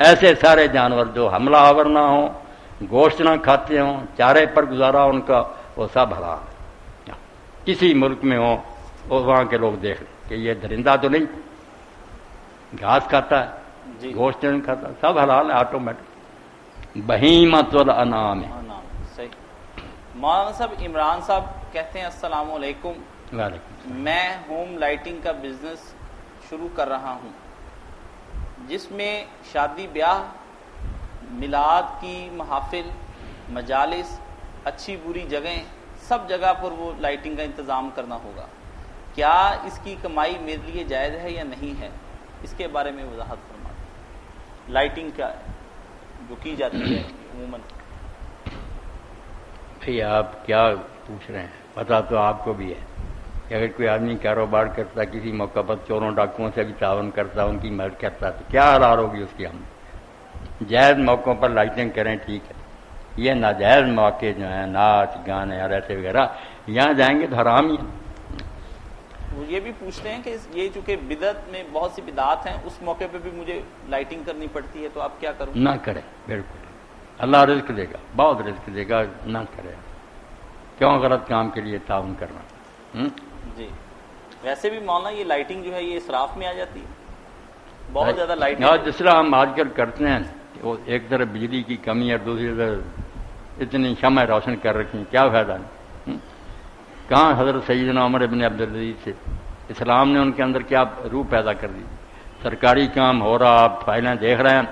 ایسے سارے جانور جو حملہ آور نہ ہوں، گوشت نہ کھاتے ہوں، چارے پر گزارا ان کا، وہ سب حلال ہے۔ کسی ملک میں ہو وہ وہاں کے لوگ دیکھ لیں کہ یہ درندہ تو نہیں، گھاس کھاتا ہے، جی گوشت نہیں کھاتا، سب حلال ہے آٹومیٹک۔ بہیمۃ الانعام۔ صحیح۔ مولانا صاحب عمران صاحب کہتے ہیں السلام علیکم، وعلیکم۔ میں ہوم لائٹنگ کا بزنس شروع کر رہا ہوں جس میں شادی بیاہ، میلاد کی محافل، مجالس، اچھی بری جگہیں، سب جگہ پر وہ لائٹنگ کا انتظام کرنا ہوگا، کیا اس کی کمائی میرے لیے جائز ہے یا نہیں ہے؟ اس کے بارے میں وضاحت فرما دیں۔ لائٹنگ کیا ہے جو کی جاتی ہے عموماً؟ بھئی آپ کیا پوچھ رہے ہیں؟ پتہ تو آپ کو بھی ہے کہ اگر کوئی آدمی کاروبار کرتا، کسی موقع پر چوروں ڈاکوؤں سے بھی تعاون کرتا، ان کی مدد کرتا، تو کیا حلال ہوگی اس کی؟ ہم جائز موقعوں پر لائٹنگ کریں، ٹھیک ہے، یہ ناجائز موقع جو ہیں، ناچ گانے اور ایسے وغیرہ، یہاں جائیں گے تو حرام ہی ہے۔ وہ یہ بھی پوچھتے ہیں کہ یہ چونکہ بدعت میں بہت سی بدعات ہیں، اس موقع پہ بھی مجھے لائٹنگ کرنی پڑتی ہے، تو آپ کیا کروں؟ نہ کریں، بالکل، اللہ رزق دے گا، بہت رزق دے گا، نہ کریں۔ کیوں غلط کام کے لیے تعاون کرنا؟ جی ویسے بھی مولانا یہ لائٹنگ جو ہے یہ اسراف میں آ جاتی ہے، بہت زیادہ لائٹنگ جس طرح ہم آج کل کرتے ہیں، وہ ایک طرف بجلی کی کمی اور دوسری طرف اتنی شمع روشن کر رکھی ہیں، کیا فائدہ نہیں؟ کہاں حضرت سیدنا عمر ابن عبدالعزیز سے اسلام نے ان کے اندر کیا روح پیدا کر دی؟ سرکاری کام ہو رہا، آپ فائلیں دیکھ رہے ہیں،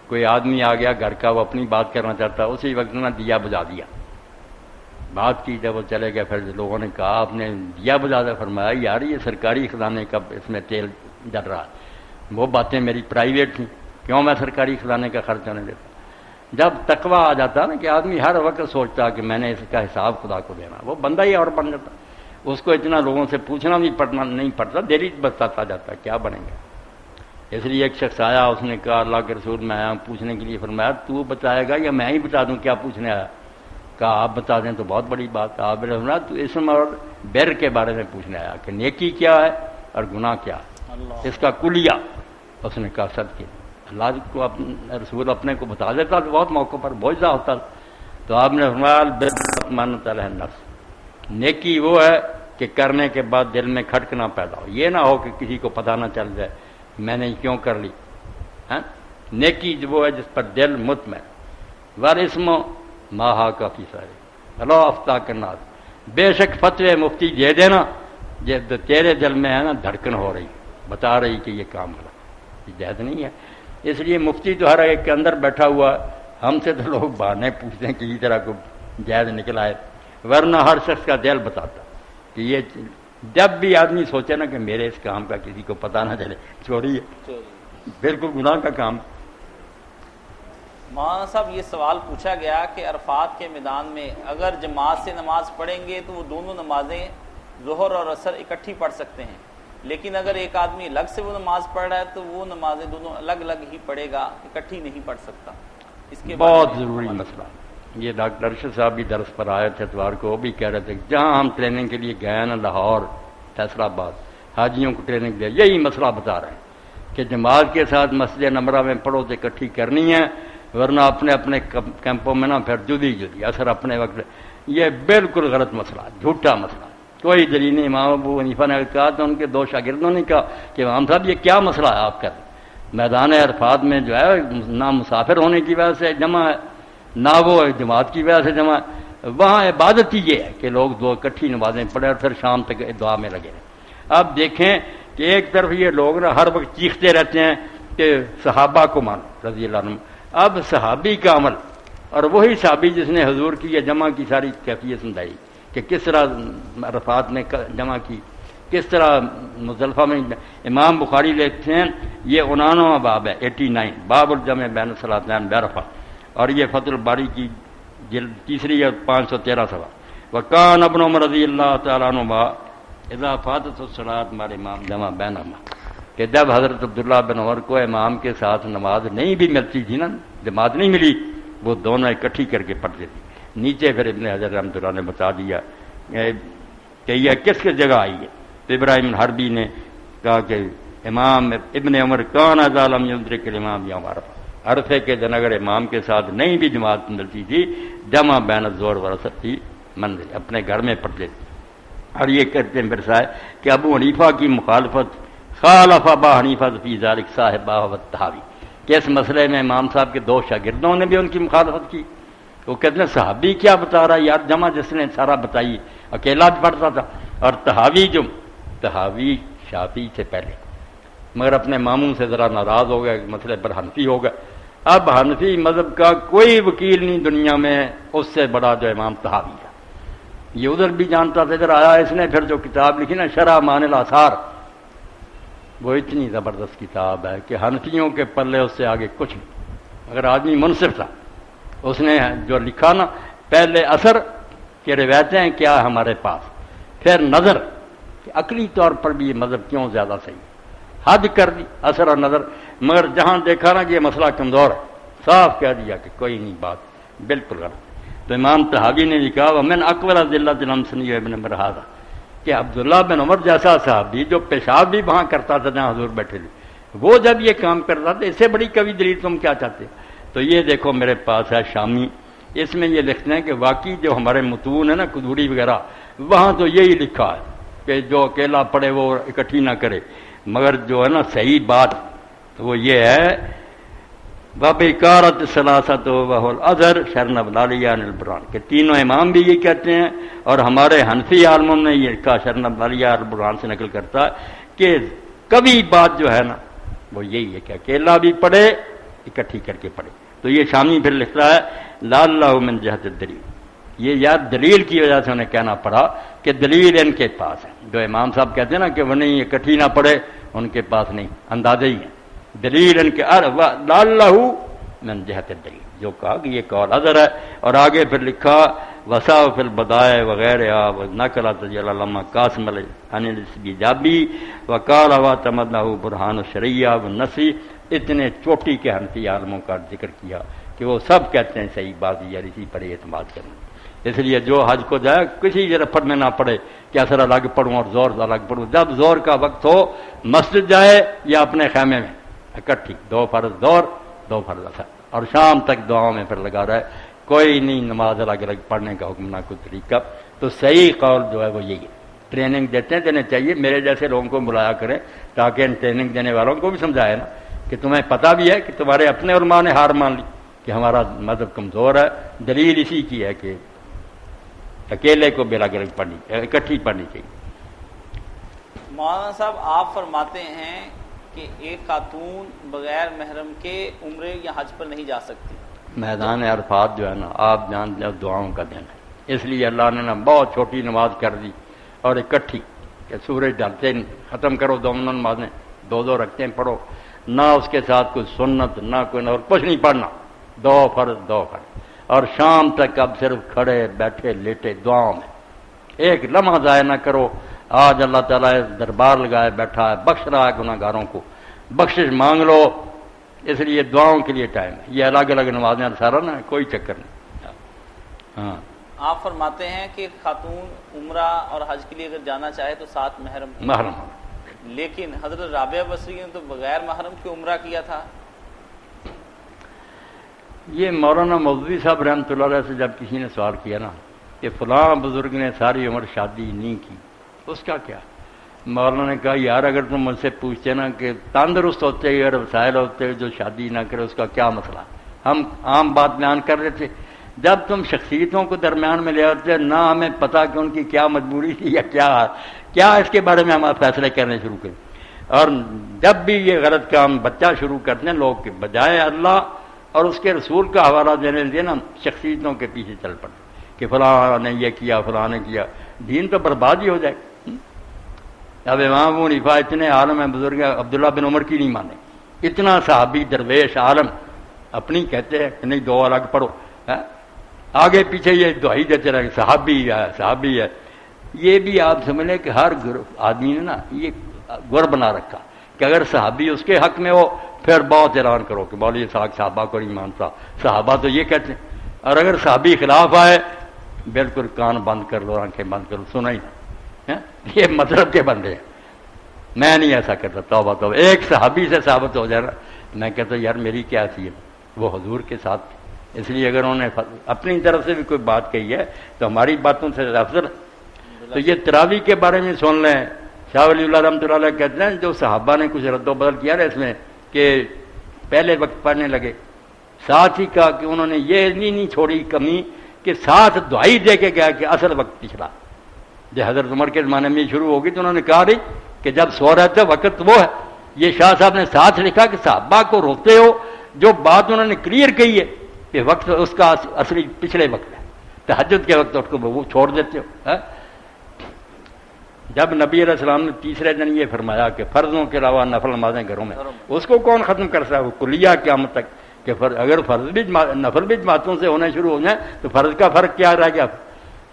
کوئی آدمی آ گیا گھر کا، وہ اپنی بات کرنا چاہتا، اسی وقت نے دیا بجھا دیا، بات کی، جب وہ چلے گئے پھر لوگوں نے کہا آپ نے دیا بجھا دیا، فرمایا یار یہ سرکاری خزانے کا اس میں تیل ڈل رہا ہے، وہ باتیں میری پرائیویٹ تھیں، کیوں میں سرکاری خزانے کا خرچ ہونے دیتا؟ جب تقویٰ آ جاتا نا کہ آدمی ہر وقت سوچتا کہ میں نے اس کا حساب خدا کو دینا، وہ بندہ ہی اور بن جاتا، اس کو اتنا لوگوں سے پوچھنا بھی نہیں پڑتا، دل ہی بتاتا جاتا کیا بنے گا۔ اس لیے ایک شخص آیا، اس نے کہا اللہ کے رسول میں آیا پوچھنے کے لیے، فرمایا تو بتائے گا یا میں ہی بتا دوں کیا پوچھنے آیا؟ کہا آپ بتا دیں تو بہت بڑی بات ہے۔ آپ نے فرمایا تو اسم اور بر کے بارے میں پوچھنے آیا کہ نیکی کیا ہے اور گناہ کیا ہے، اس کا کلیہ۔ اس نے کہا صدقے، اللہ کو رسول اپنے کو بتا دیتا تو بہت موقع پر بوجھتا ہوتا، تو آپ نے فرمایا مانت علیہ النفس، نیکی وہ ہے کہ کرنے کے بعد دل میں کھٹکنا پیدا ہو، یہ نہ ہو کہ کسی کو پتہ نہ چل جائے میں نے کیوں کر لی۔ نیکی وہ ہے جس پر دل مطمئن، والاسم ماہا کافی سارے اللہ افتا کرنا، بے شک فتوے مفتی دے دینا جب تیرے دل میں ہے نا دھڑکن ہو رہی، بتا رہی کہ یہ کام غلط، یہ جائز نہیں ہے۔ اس لیے مفتی تو ہر ایک کے اندر بیٹھا ہوا، ہم سے تو لوگ بہانے پوچھتے ہیں کسی طرح کو جائز نکلا ہے، ورنہ ہر شخص کا دل بتاتا کہ یہ جب بھی آدمی سوچے نا کہ میرے اس کام کا کسی کو پتہ نہ چلے، چوری ہے، بالکل گناہ کا کام۔ مولانا صاحب یہ سوال پوچھا گیا کہ عرفات کے میدان میں اگر جماعت سے نماز پڑھیں گے تو وہ دونوں نمازیں ظہر اور عصر اکٹھی پڑھ سکتے ہیں، لیکن اگر ایک آدمی الگ سے وہ نماز پڑھ رہا ہے تو وہ نمازیں دونوں الگ الگ ہی پڑھے گا، اکٹھی نہیں پڑھ سکتا۔ اس کے بہت ضروری مسئلہ، یہ ڈاکٹر ارشد صاحب بھی درس پر آئے تھے اتوار کو، وہ بھی کہہ رہے تھے جہاں ہم ٹریننگ کے لیے گئے نا لاہور فیصل آباد، حاجیوں کو ٹریننگ دے، یہی مسئلہ بتا رہے ہیں کہ جماعت کے ساتھ مسجد نمرہ میں پڑھو تو اکٹھی کرنی ہے، ورنہ اپنے اپنے کیمپوں میں نا پھر جدی جدی اثر اپنے وقت، یہ بالکل غلط مسئلہ، جھوٹا مسئلہ، کوئی دلیل نہیں۔ امام ابو حنیفہ نے کہا تو ان کے دو شاگردوں نے کہا کہ امام صاحب یہ کیا مسئلہ ہے آپ کا؟ میدان عرفات میں جو ہے نہ مسافر ہونے کی وجہ سے جمع ہے، نہ وہ جماعت کی وجہ سے جمع ہے، وہاں عبادت ہی یہ ہے کہ لوگ دو اکٹھی نمازیں پڑھیں اور پھر شام تک دعا میں لگے رہیں۔ اب دیکھیں کہ ایک طرف یہ لوگ نا ہر وقت چیختے رہتے ہیں کہ صحابہ کو مانو رضی اللہ عنہ، اب صحابی کا عمل، اور وہی صحابی جس نے حضور کی یہ جمع کی ساری کیفیت سمجھائی کہ کس طرح عرفات میں جمع کی، کس طرح مزدلفہ میں۔ امام بخاری لکھتے ہیں یہ 99واں باب ہے، 89، باب الجمع بین الصلاتین بعرفہ، اور یہ فتح الباری کی جلد تیسری اور 513 صفحہ۔ وکان ابن عمر رضی اللہ تعالیٰ عنہ اذا فاتت الصلاۃ مع امام جمع بینہما، کہ جب حضرت عبداللہ بن عمر کو امام کے ساتھ نماز نہیں بھی ملتی تھی نا، جماعت نہیں ملی، وہ دونوں اکٹھی کر کے پڑھتے تھے۔ نیچے پھر ابن حجر رحمۃ اللہ نے بتا دیا کہ یہ کس کس جگہ آئی ہے، تو ابراہیم حربی نے کہا کہ امام ابن عمر کان اذا لم یدرک الامام یوم عرفہ، عرفے کے دن اگر امام کے ساتھ نہیں بھی جماعت ملتی تھی جمع بین الظہر والعصر تھی منزل اپنے گھر میں پڑھتے تھے. اور یہ کہتے ہیں میرے صاحب کہ ابو حنیفہ کی مخالفت خالف ابا حنیفہ فی ذلک صاحبہ والطحاوی کہ اس مسئلے میں امام صاحب کے دو شاگردوں نے بھی ان کی مخالفت کی. وہ کہتے ہیں صحابی کیا بتا رہا ہے یار، جمع جس نے سارا بتائی، اکیلا بھی پڑھتا تھا. اور تحاوی شافعی سے پہلے، مگر اپنے ماموں سے ذرا ناراض ہو گیا، مسئلے پر حنفی ہو گیا. اب حنفی مذہب کا کوئی وکیل نہیں دنیا میں اس سے بڑا جو امام تحاوی ہے. یہ ادھر بھی جانتا تھا، ادھر آیا اس نے پھر جو کتاب لکھی نا شرح مان الاثار، وہ اتنی زبردست کتاب ہے کہ حنفیوں کے پلے اس سے آگے کچھ نہیں. اگر آدمی منصف تھا، اس نے جو لکھا نا پہلے اثر کہ روایتیں کیا ہمارے پاس، پھر نظر کہ عقلی طور پر بھی یہ مذہب کیوں زیادہ صحیح ہے، حد کر دی اثر اور نظر. مگر جہاں دیکھا نا کہ یہ مسئلہ کمزور ہے، صاف کہہ دیا کہ کوئی نہیں، بات بالکل غلط. تو امام طحاوی نے لکھا ومن اکبر ذلت الامسنی ابن مرحاضہ کہ عبداللہ بن عمر جیسا صحابی جو پیشاب بھی وہاں کرتا تھا جہاں حضور بیٹھے تھے، وہ جب یہ کام کرتا تھا، اس سے بڑی کبھی دلیل تم کیا چاہتے. تو یہ دیکھو میرے پاس ہے شامی، اس میں یہ لکھتے ہیں کہ واقعی جو ہمارے متون ہیں نا قدوری وغیرہ، وہاں تو یہی لکھا ہے کہ جو اکیلا پڑھے وہ اکٹھی نہ کرے. مگر جو ہے نا صحیح بات وہ یہ ہے وَبِكَارَتِ الثَّلَاثَةُ وَهُوَ الْأَزْهَرُ شَرْنَ بْلَالِيَانِ الْبُرْهَانِ کہ تینوں امام بھی یہ کہتے ہیں، اور ہمارے حنفی عالموں نے یہ کہا شرن بلالیہ البرہان سے نقل کرتا ہے کہ کبھی بات جو ہے نا وہ یہی ہے کہ اکیلا بھی پڑھے اکٹھی کر کے پڑھے. تو یہ شامی پھر لکھتا ہے لعلہ من جہت الدلیل، یہ یاد دلیل کی وجہ سے انہیں کہنا پڑا کہ دلیل ان کے پاس ہے. جو امام صاحب کہتے ہیں نا کہ وہ نہیں اکٹھی نہ پڑھے، ان کے پاس نہیں، اندازے ہی ہیں. دلیل ان کے لعلہ من جہت الدلیل، جو کہا کہ یہ قول اظہر ہے. اور آگے پھر لکھا وسا فی البدائے وغیرہ نقل تجل علامہ قاسم علی جابی وقال وتمدہ برہان الشریعہ والنصی. اتنے چوٹی کے حنفی عالموں کا ذکر کیا کہ وہ سب کہتے ہیں صحیح بات یار اسی پر اعتماد کرنا. اس لیے جو حج کو جائے کسی رفت میں نہ پڑھے کہ اثر الگ پڑھوں اور زور الگ پڑھوں. جب زور کا وقت ہو مسجد جائے یا اپنے خیمے میں اکٹھی، 2 فرض زور 2 فرض اثر، اور شام تک دعاؤں میں پھر لگا رہے. کوئی نہیں نماز الگ الگ پڑھنے کا حکم نہ کوئی طریقہ. تو صحیح قول جو ہے وہ یہی ہے. ٹریننگ دینے چاہیے، میرے جیسے لوگوں کو بلایا کریں تاکہ ان ٹریننگ دینے والوں کو بھی سمجھائے نا کہ تمہیں پتہ بھی ہے کہ تمہارے اپنے علماء نے ہار مان لی کہ ہمارا مذہب کمزور ہے. دلیل اسی کی ہے کہ اکیلے کو بلا الگ پڑھنی، اکٹھی پڑھنی چاہیے. مولانا صاحب آپ فرماتے ہیں کہ ایک خاتون بغیر محرم کے عمرے یا حج پر نہیں جا سکتی. میدان عرفات جو ہے نا آپ جانتے ہیں دعاؤں کا دن ہے، اس لیے اللہ نے نا بہت چھوٹی نماز کر دی اور اکٹھی کہ سورج ڈالتے ختم کرو دونوں نمازیں 2 رکھتے ہیں پڑھو، نہ اس کے ساتھ کوئی سنت نہ کوئی اور کچھ نہیں پڑھنا، 2 فرض 2 فرض. اور شام تک اب صرف کھڑے بیٹھے لیٹے دعاؤں میں، ایک لمحہ ضائع نہ کرو. آج اللہ تعالیٰ دربار لگائے بیٹھا ہے، بخش رہا ہے گناہ گاروں کو، بخشش مانگ لو. اس لیے دعاؤں کے لیے ٹائم ہے. یہ الگ الگ نمازیں سارا نا کوئی چکر نہیں. ہاں آپ فرماتے ہیں کہ خاتون عمرہ اور حج کے لیے اگر جانا چاہے تو ساتھ محرم، لیکن حضرت رابعہ بصری نے تو بغیر محرم کے عمرہ کیا تھا. یہ مولانا مودودی صاحب رحمۃ اللہ علیہ سے جب کسی نے سوال کیا نا کہ فلاں بزرگ نے ساری عمر شادی نہیں کی، اس کا کیا؟ مولانا نے کہا یار اگر تم مجھ سے پوچھتے نا کہ تندرست ہوتے اگر وسائل ہوتے جو شادی نہ کرے اس کا کیا مسئلہ، ہم عام بات بیان کر رہے تھے. جب تم شخصیتوں کو درمیان میں لے آتے نہ ہمیں پتا کہ ان کی کیا مجبوری تھی یا کیا اس کے بارے میں ہم فیصلے کرنے شروع کریں. اور جب بھی یہ غلط کام بچہ شروع کرتے ہیں لوگ کے بجائے اللہ اور اس کے رسول کا حوالہ دینے لیے نا شخصیتوں کے پیچھے چل پڑتے کہ فلاں نے یہ کیا فلاں نے کیا، دین تو برباد ہی ہو جائے. اب امام ابو حنیفہ اتنے عالم ہیں بزرگ عبداللہ بن عمر کی نہیں مانے، اتنا صحابی درویش عالم اپنی کہتے ہیں کہ نہیں 2 الگ پڑھو، آگے پیچھے یہ دہائی دیتے رہے صحابی ہے. یہ بھی آپ سمجھ لیں کہ ہر آدمی نے نا یہ گر بنا رکھا کہ اگر صحابی اس کے حق میں ہو پھر بہت اعلان کرو کہ بولیے صحابہ کو نہیں مانتا، صحابہ تو یہ کہتے ہیں. اور اگر صحابی خلاف آئے بالکل کان بند کر لو، آنکھیں بند کر لو، سنا ہی نہ. یہ مطلب کے بندے ہیں. میں نہیں ایسا کرتا، توبہ توبہ. ایک صحابی سے ثابت ہو جائے نا میں کہتا یار میری کیا حیثیت، وہ حضور کے ساتھ تھے۔ اس لیے اگر انہوں نے اپنی طرف سے بھی کوئی بات کہی ہے تو ہماری باتوں سے افضل ہے۔ تو یہ تراویح کے بارے میں سن لیں، شاہ ولی اللہ رحمۃ اللہ علیہ کہتے ہیں جو صحابہ نے کچھ رد و بدل کیا نا اس میں کہ پہلے وقت پڑھنے لگے، ساتھ ہی کہا کہ انہوں نے یہ نہیں چھوڑی کمی کہ ساتھ دعائی دے کے گیا کہ اصل وقت پچھلا۔ جب حضرت عمر کے زمانے میں شروع ہوگی تو انہوں نے کہا نہیں کہ جب سو رہے تھے وقت وہ ہے۔ یہ شاہ صاحب نے ساتھ لکھا کہ صحابہ کو روتے ہو جو بات انہوں نے کلیئر کہی ہے کہ وقت اس کا اصلی پچھلے وقت ہے، تہجد کے وقت اس کو وہ چھوڑ دیتے ہو۔ جب نبی علیہ السلام نے تیسرے دن یہ فرمایا کہ فرضوں کے علاوہ نفل نمازیں گھروں میں، اس کو کون ختم کر سکتا ہے؟ وہ کلیہ قیامت تک کہ اگر فرض بھی نفل بھی جماعتوں سے ہونے شروع ہو جائیں تو فرض کا فرق کیا رہ گیا؟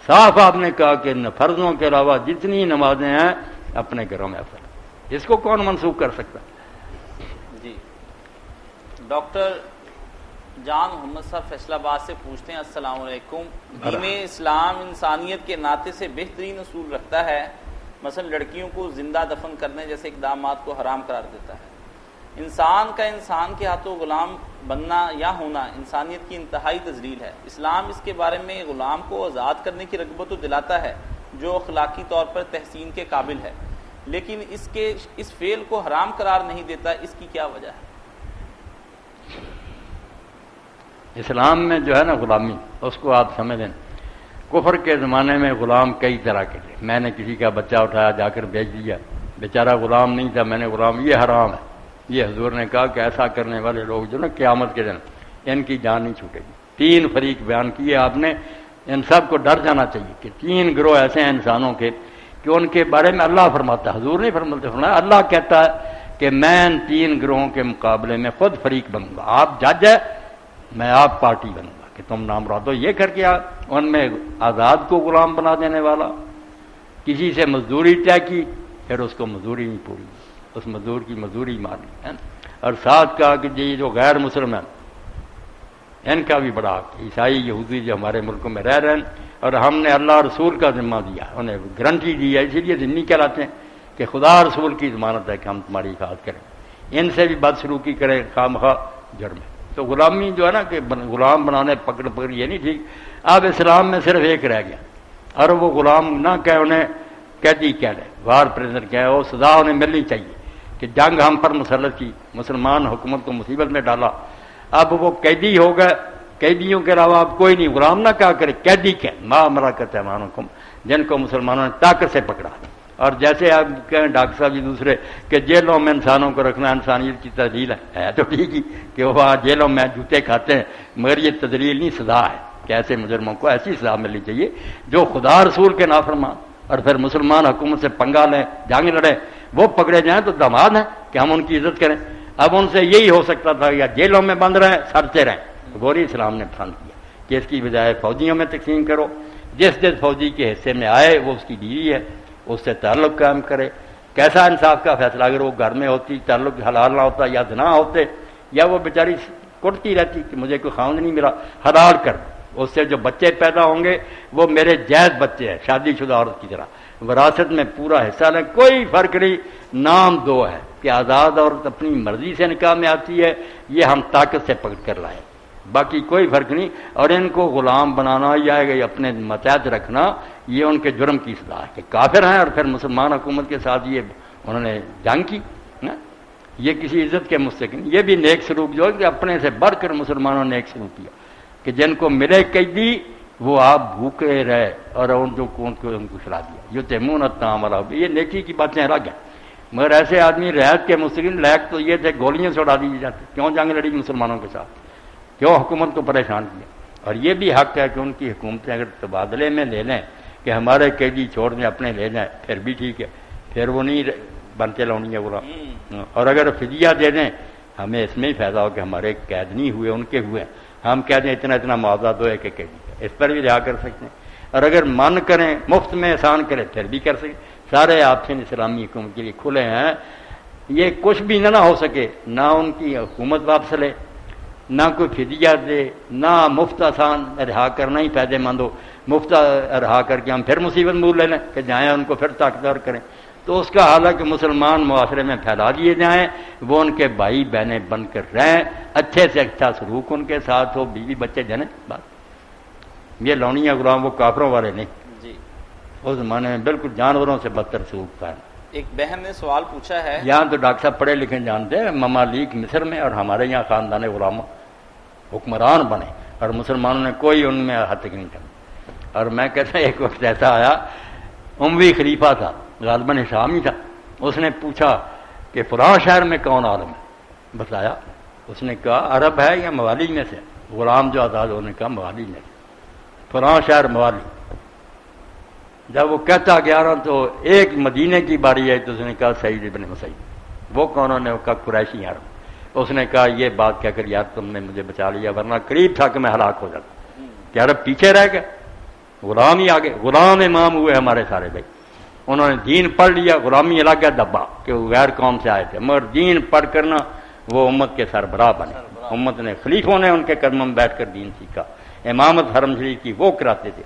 صاف آپ نے کہا کہ فرضوں کے علاوہ جتنی نمازیں ہیں اپنے گھروں میں افضل، اس کو کون منسوخ کر سکتا؟ جی ڈاکٹر جان محمد صاحب فیصلہ آباد سے پوچھتے ہیں، السلام علیکم، دین اسلام انسانیت کے ناطے سے بہترین اصول رکھتا ہے، مثلا لڑکیوں کو زندہ دفن کرنے جیسے اقدامات کو حرام قرار دیتا ہے۔ انسان کا انسان کے ہاتھوں غلام بننا یا ہونا انسانیت کی انتہائی تذلیل ہے۔ اسلام اس کے بارے میں غلام کو آزاد کرنے کی رغبت تو دلاتا ہے جو اخلاقی طور پر تحسین کے قابل ہے، لیکن اس فعل کو حرام قرار نہیں دیتا، اس کی کیا وجہ ہے؟ اسلام میں جو ہے نا غلامی، اس کو آپ سمجھیں، کفر کے زمانے میں غلام کئی طرح کے تھے۔ میں نے کسی کا بچہ اٹھایا جا کر بیچ دیا، بیچارہ غلام نہیں تھا، میں نے غلام، یہ حرام ہے۔ یہ حضور نے کہا کہ ایسا کرنے والے لوگ جو نا قیامت کے دن ان کی جان نہیں چھوٹے گی۔ 3 فریق بیان کیے آپ نے، ان سب کو ڈر جانا چاہیے کہ 3 گروہ ایسے ہیں انسانوں کے کہ ان کے بارے میں اللہ فرماتا ہے، حضور نہیں فرمایا، اللہ کہتا ہے کہ میں ان 3 گروہوں کے مقابلے میں خود فریق بنوں گا۔ آپ جج ہے، میں آپ پارٹی بنوں گا کہ تم نام رہا تو یہ کر کے ان میں آزاد کو غلام بنا دینے والا، کسی سے مزدوری طے کی پھر اس کو مزدوری نہیں پوری، اس مزدور کی مزدوری مارنی ہے، اور ساتھ کہا کہ جی جو غیر مسلم ہیں ان کا بھی بڑا حق، عیسائی یہودی جو ہمارے ملکوں میں رہ رہے ہیں اور ہم نے اللہ رسول کا ذمہ دیا، انہیں گارنٹی دی ہے، اسی لیے ذمہ کہلاتے ہیں کہ خدا رسول کی ضمانت ہے کہ ہم تمہاری حفاظت کریں، ان سے بھی بدسلوکی کریں خواہ جرم ہے۔ تو غلامی جو ہے نا کہ غلام بنانے پکڑ یہ نہیں ٹھیک۔ اب اسلام میں صرف ایک رہ گیا، اور وہ غلام نہ کہ انہیں قیدی کہہ لیں، وار پریزنر کہہ، وہ سزا انہیں ملنی چاہیے کہ جنگ ہم پر مسلط کی، مسلمان حکومت کو مصیبت میں ڈالا، اب وہ قیدی ہو گئے، قیدیوں کے علاوہ اب کوئی نہیں، غلام نہ کہا کرے، قیدی کہ ما ملکت ایمانکم، جن کو مسلمانوں نے طاقت سے پکڑا۔ اور جیسے آپ کہیں ڈاکٹر صاحب جی دوسرے کہ جیلوں میں انسانوں کو رکھنا انسانیت کی تذلیل ہے تو ٹھیک ہی کہ وہ جیلوں میں جوتے کھاتے ہیں، مگر یہ تذلیل نہیں، سزا ہے کہ ایسے مجرموں کو ایسی سزا ملنی چاہیے جو خدا رسول کے نافرمان اور پھر مسلمان حکومت سے پنگا لیں، جنگ لڑیں، وہ پکڑے جائیں تو دماد ہیں کہ ہم ان کی عزت کریں۔ اب ان سے یہی ہو سکتا تھا یا جیلوں میں بند رہیں، سڑتے رہیں، غوری اسلام نے پسند کیا کہ اس کی بجائے فوجیوں میں تقسیم کرو، جس فوجی کے حصے میں آئے وہ اس کی بیوی ہے، اس سے تعلق قائم کرے۔ کیسا انصاف کا فیصلہ، اگر وہ گھر میں ہوتی، تعلق حلال نہ ہوتا یا زنا ہوتے، یا وہ بیچاری کٹتی رہتی کہ مجھے کوئی خاوند نہیں ملا، حلال کر، اس سے جو بچے پیدا ہوں گے وہ میرے جائز بچے ہیں، شادی شدہ عورت کی طرح، وراثت میں پورا حصہ لیں، کوئی فرق نہیں۔ نام 2 ہے کہ آزاد عورت اپنی مرضی سے نکاح میں آتی ہے، یہ ہم طاقت سے پکڑ کر لائیں، باقی کوئی فرق نہیں۔ اور ان کو غلام بنانا یا اپنے متحد رکھنا یہ ان کے جرم کی سزا ہے کہ کافر ہیں، اور پھر مسلمان حکومت کے ساتھ یہ انہوں نے جنگ کی، یہ کسی عزت کے مستحق نہیں۔ یہ بھی نیک سلوک جو ہے کہ اپنے سے بڑھ کر مسلمانوں نے نیک سلوک کیا کہ جن کو ملے قیدی وہ آپ بھوکے رہے اور ان کو کھلا دیا، جو تیمون الطعام والا، یہ نیکی کی باتیں الگ ہیں، مگر ایسے آدمی رعایت کے مستقل لائق تو یہ تھے گولیاں سے اڑا دی جاتی، کیوں جنگ لڑی مسلمانوں کے ساتھ، کیوں حکومت کو پریشان کیا۔ اور یہ بھی حق ہے کہ ان کی حکومتیں اگر تبادلے میں لے لیں کہ ہمارے قیدی چھوڑ دیں اپنے لے جائیں، پھر بھی ٹھیک ہے، پھر وہ نہیں بنتے لونیاں غلام۔ اور اگر فدیہ دے دیں، ہمیں اس میں ہی فائدہ ہو کہ ہمارے قید نہیں ہوئے، ان کے ہوئے، ہم کہہ دیں اتنا اتنا معاوضہ دو ہے کہ قیدی کا، اس پر بھی رہا کر سکتے ہیں۔ اور اگر من کریں مفت میں احسان کریں پھر بھی کر سکیں۔ سارے آپشن اسلامی حکومت کے لیے کھلے ہیں۔ یہ کچھ بھی نہ ہو سکے، نہ ان کی حکومت واپس لے، نہ کوئی فدیہ دے، نہ مفت آسان رہا کرنا ہی فائدہ مند ہو، مفت رہا کر کے ہم پھر مصیبت مول لے لیں کہ جائیں ان کو پھر طاقتور کریں، تو اس کا حالانکہ مسلمان معاشرے میں پھیلا دیے جائیں، وہ ان کے بھائی بہنیں بن کر رہیں، اچھے سے اچھا سلوک ان کے ساتھ ہو، بیوی بچے جنیں بات. یہ لونیاں غلام وہ کافروں والے نہیں جی. اس زمانے میں بالکل جانوروں سے بدتر سلوک تھا. ایک بہن نے سوال پوچھا ہے. یہاں تو ڈاکٹر صاحب پڑھے لکھے جانتے ہیں، ممالک مصر میں اور ہمارے یہاں خاندان غلام حکمران بنے اور مسلمانوں نے کوئی ان میں حد تک نہیں کرا. اور میں کہتا ہوں ایک وقت ایسا آیا، اموی خلیفہ تھا، غالباً شامی تھا، اس نے پوچھا کہ فلاں شہر میں کون عالم ہے، بتایا. اس نے کہا عرب ہے یا موالی میں سے؟ غلام جو آزاد، انہوں نے کہا موالی میں سے، فلاں شہر موالی. جب وہ کہتا گیا نا تو ایک مدینے کی باری آئی تو اس نے کہا سعید ابن مسیب. وہ کون نے کہا قریشی عرب. اس نے کہا یہ بات کہہ کر یار تم نے مجھے بچا لیا، ورنہ قریب تھا کہ میں ہلاک ہو جاتا. کہ عرب پیچھے رہ گئے، غلام ہی آگے. غلام امام ہوئے ہمارے سارے بھائی، انہوں نے دین پڑھ لیا، غلامی الگ ہے دبا کہ وہ غیر قوم سے آئے تھے، مگر دین پڑھ کرنا وہ امت کے سربراہ بنے. امت نے خلیفوں نے ان کے قدموں میں بیٹھ کر دین سیکھا. امامت حرم شریف کی وہ کراتے تھے.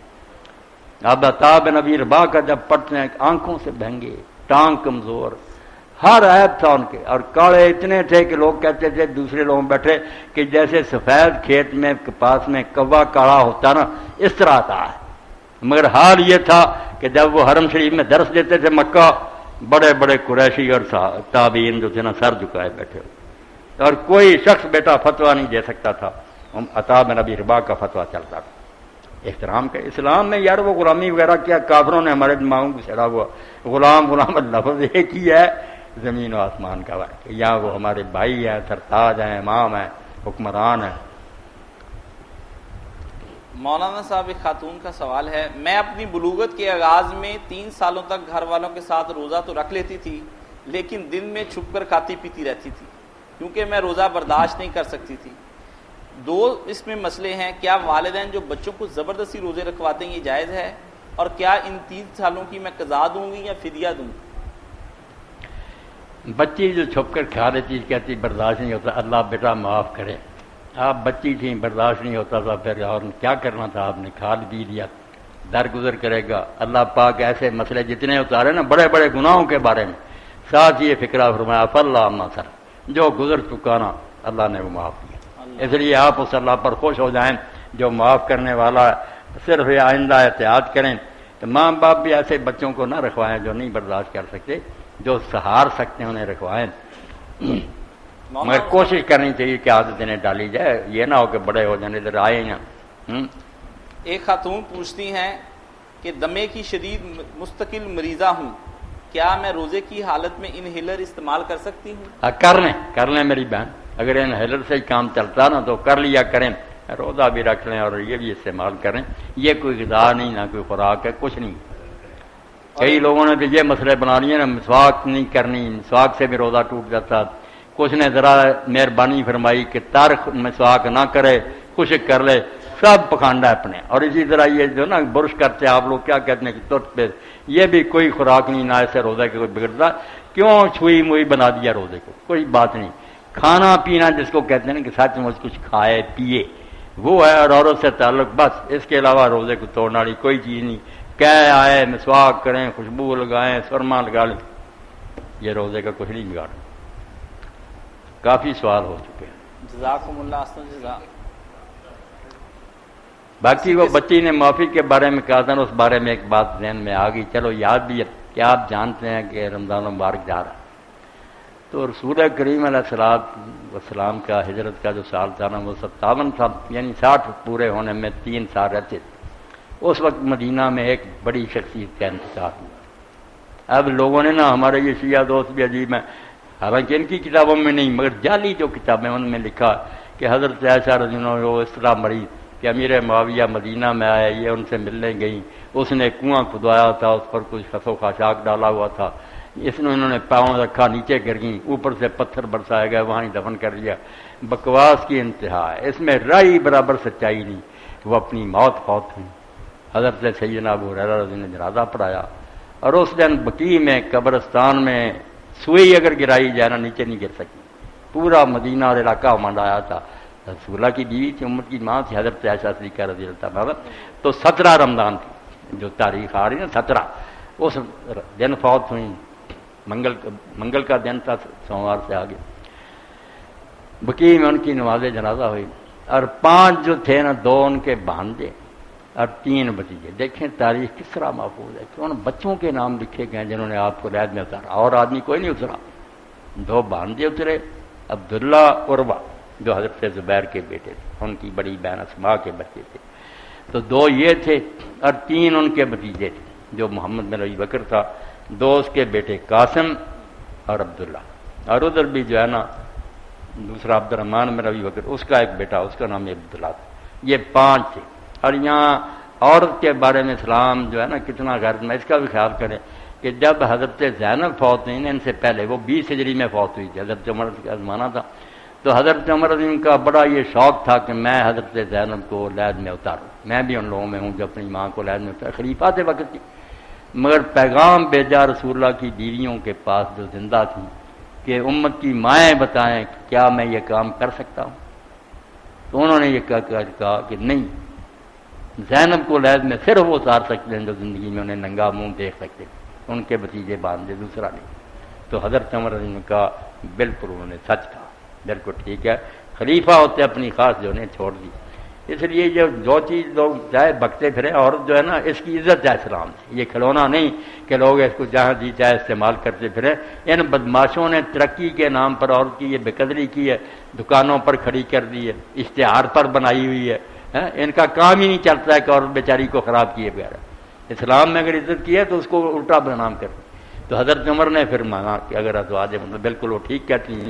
اب عطا بن ابی رباح کا جب پڑھتے ہیں آنکھوں سے بہنگے، ٹانگ کمزور، ہر عیب تھا ان کے، اور کالے اتنے تھے کہ لوگ کہتے تھے دوسرے لوگ بیٹھے کہ جیسے سفید کھیت میں کپاس میں کوا کالا ہوتا نا اس طرح آتا ہے. مگر حال یہ تھا کہ جب وہ حرم شریف میں درس دیتے تھے مکہ، بڑے بڑے قریشی اور تابعین جو تھے نا سر جھکائے بیٹھے ہوئے، اور کوئی شخص بیٹا فتویٰ نہیں دے سکتا تھا. عطا بن ابی رباح کا فتویٰ چلتا تھا احترام کا. اسلام میں یار وہ غلامی وغیرہ کیا، کافروں نے ہمارے دماغوں کو چھڑا ہوا. غلام لفظ ایک ہی ہے، زمین و آسمان کا واقع. یہاں وہ ہمارے بھائی ہیں، سرتاج ہیں، امام ہیں، حکمران ہیں. مولانا صاحب ایک خاتون کا سوال ہے، میں اپنی بلوغت کے آغاز میں 3 سالوں تک گھر والوں کے ساتھ روزہ تو رکھ لیتی تھی، لیکن دن میں چھپ کر کھاتی پیتی رہتی تھی کیونکہ میں روزہ برداشت نہیں کر سکتی تھی. 2 اس میں مسئلے ہیں، کیا والدین جو بچوں کو زبردستی روزے رکھواتے ہیں یہ جائز ہے، اور کیا ان 3 سالوں کی میں قضا دوں گی یا فدیہ دوں گی؟ بچی جو چھپ کر کھا لیتی کہتی برداشت نہیں ہوتا، اللہ بیٹا معاف کرے. آپ بچی تھیں، برداشت نہیں ہوتا تھا، پھر اور کیا کرنا تھا، آپ نے کھا پی لیا، درگزر کرے گا. اللہ پاک ایسے مسئلے جتنے اتارے نا بڑے بڑے گناہوں کے بارے میں، ساتھ یہ فکرہ فرمایا فاللہ عما سر، جو گزر چکا نا اللہ نے وہ معاف کیا. اس لیے آپ اس اللہ پر خوش ہو جائیں جو معاف کرنے والا ہے. صرف آئندہ احتیاط کریں تو ماں باپ بھی ایسے بچوں کو نہ رکھوائیں جو نہیں برداشت کر سکتے، جو سہار سکتے ہیں انہیں رکھوائیں. مگر کوشش کرنی چاہیے کہ عادت انہیں ڈالی جائے، یہ نہ ہو کہ بڑے ہو جانے ادھر آئے ہیں. ایک خاتون پوچھتی ہیں کہ دمے کی شدید مستقل مریضہ ہوں، کیا میں روزے کی حالت میں انہیلر استعمال کر سکتی ہوں؟ کر لیں میری بہن، اگر انہیلر سے ہی کام چلتا نا تو کر لیا کریں، روزہ بھی رکھ لیں اور یہ بھی استعمال کریں. یہ کوئی غذا نہیں، نہ کوئی خوراک ہے، کچھ نہیں. کئی لوگوں نے تو یہ مسئلے بنا لیے نا، مسواک نہیں کرنی، مسواک سے بھی روزہ ٹوٹ جاتا. کچھ نے ذرا مہربانی فرمائی کہ ترک مسواک نہ کرے، خشک کر لے، سب پکھانڈا ہے اپنے. اور اسی طرح یہ جو نا برش کرتے آپ لوگ کیا کہتے ہیں کہ ترت پہ، یہ بھی کوئی خوراک نہیں، نہ ایسے روزے کے کوئی بگڑتا. کیوں چھوئی موئی بنا دیا روزے کو؟ کوئی بات نہیں. کھانا پینا جس کو کہتے ہیں نا کہ سچ مچ کچھ کھائے پیے وہ ہے، اور عورت سے تعلق بس. اس کے علاوہ روزے کو توڑنے والی کوئی چیز نہیں. کہہ آئے مسواک کریں، خوشبو لگائیں، سرما لگا لیں، یہ روزے کا کچھ نہیں بگاڑ. کافی سوال ہو چکے ہیں. جزاکم اللہ احسن جزا. باقی وہ بچی نے معافی کے بارے میں کہا تھا نا، اس بارے میں ایک بات ذہن میں آ گئی، چلو یاد بھی ہے کہ آپ جانتے ہیں کہ رمضان مبارک جا رہا ہے، تو رسول کریم علیہ السلام کا ہجرت کا جو سال تھا نا وہ 57 تھا، یعنی 60 پورے ہونے میں 3 سال رہتے تھے. اس وقت مدینہ میں ایک بڑی شخصیت کا انتقال ہوا. اب لوگوں نے نا، ہمارے یہ شیعہ دوست بھی عجیب ہیں، حالانکہ ان کی کتابوں میں نہیں مگر جعلی جو کتابیں ان میں لکھا کہ حضرت عائشہ رضی اللہ عنہا اس طرح مری کہ امیر معاویہ مدینہ میں آئے، یہ ان سے ملنے گئیں، اس نے کنواں کھدوایا تھا، اس پر کچھ خس و خاشاک ڈالا ہوا تھا، اس نے انہوں نے پاؤں رکھا، نیچے گر گئیں، اوپر سے پتھر برسائے گئے، وہاں ہی دفن کر دیا. بکواس کی انتہا ہے، اس میں رائی برابر سچائی نہیں. وہ اپنی موت ہوئی. حضرت سیدنا ابو ہریرہ رضی اللہ عنہ نے جنازہ پڑھایا، اور اس دن بقیع میں قبرستان میں سوئی اگر گرائی جائے نا نیچے نہیں گر سکی. پورا مدینہ اور علاقہ منڈایا تھا. رسول اللہ کی بیوی تھی، امت کی ماں تھی حضرت عائشہ صدیقہ رضی اللہ عنہ. تو 17 رمضان تھی جو تاریخ آ رہی ہے نا 17، اس دن فوت ہوئی. منگل کا دن تھا، سوموار سے آگے بقیع میں ان کی نماز جنازہ ہوئی، اور 5 جو تھے نا، 2 ان کے بھانجے اور 3 بھتیجے۔ دیکھیں تاریخ کس طرح محفوظ ہے کہ ان بچوں کے نام لکھے گئے جنہوں نے آپ کو لحد میں اتارا، اور آدمی کوئی نہیں اترا۔ 2 بھانجے اترے، عبداللہ عروہ جو حضرت زبیر کے بیٹے تھے، ان کی بڑی بہن اسماء کے بچے تھے، تو 2 یہ تھے، اور 3 ان کے بھتیجے تھے، جو محمد بن ابی بکر تھا، 2 اس کے بیٹے قاسم اور عبداللہ، اور ادھر بھی جو ہے نا دوسرا عبد الرحمن بن ابی بکر، اس کا ایک بیٹا، اس کا نام عبداللہ تھا۔ یہ 5 تھے۔ اور یہاں عورت کے بارے میں اسلام جو ہے نا کتنا غیر میں، اس کا بھی خیال کریں کہ جب حضرت زینب فوت ہوئی نا، ان سے پہلے وہ 20 ہجری میں فوت ہوئی تھی، حضرت عمر کا زمانہ تھا، تو حضرت عمر رضی کا بڑا یہ شوق تھا کہ میں حضرت زینب کو لحد میں اتاروں، میں بھی ان لوگوں میں ہوں جو اپنی ماں کو لحد میں اتاروں، خلیفہ تھے وقت کی، مگر پیغام بھیجا رسول اللہ کی بیویوں کے پاس جو زندہ تھیں کہ امت کی مائیں بتائیں کہ کیا میں یہ کام کر سکتا ہوں، تو انہوں نے یہ کہا کہ نہیں، زینب کو لحد میں صرف وہ اتار سکتے ہیں جو زندگی میں انہیں ننگا منہ دیکھ سکتے، ان کے بھتیجے باندھے، دوسرا نہیں۔ تو حضرت عمر رضی اللہ کا بالکل انہوں نے سچ کہا، بالکل ٹھیک ہے، خلیفہ ہوتے اپنی خاص جو انہیں چھوڑ دی۔ اس لیے جو چیز لوگ چاہے بکتے پھرے، عورت جو ہے نا اس کی عزت ہے اسلام سے، یہ کھلونا نہیں کہ لوگ اس کو جہاں جی چاہے استعمال کرتے پھرے۔ ان بدماشوں نے ترقی کے نام پر عورت کی یہ بے قدری کی ہے، دکانوں پر کھڑی کر دی ہے، اشتہار پر بنائی ہوئی ہے، ان کا کام ہی نہیں چلتا ہے کہ عورت بیچاری کو خراب کیے بغیر۔ اسلام میں اگر عزت کی ہے تو اس کو الٹا بدنام کرتے۔ تو حضرت عمر نے پھر مانا کہ اگر ازواج مطلب بالکل وہ ٹھیک کہتی ہیں۔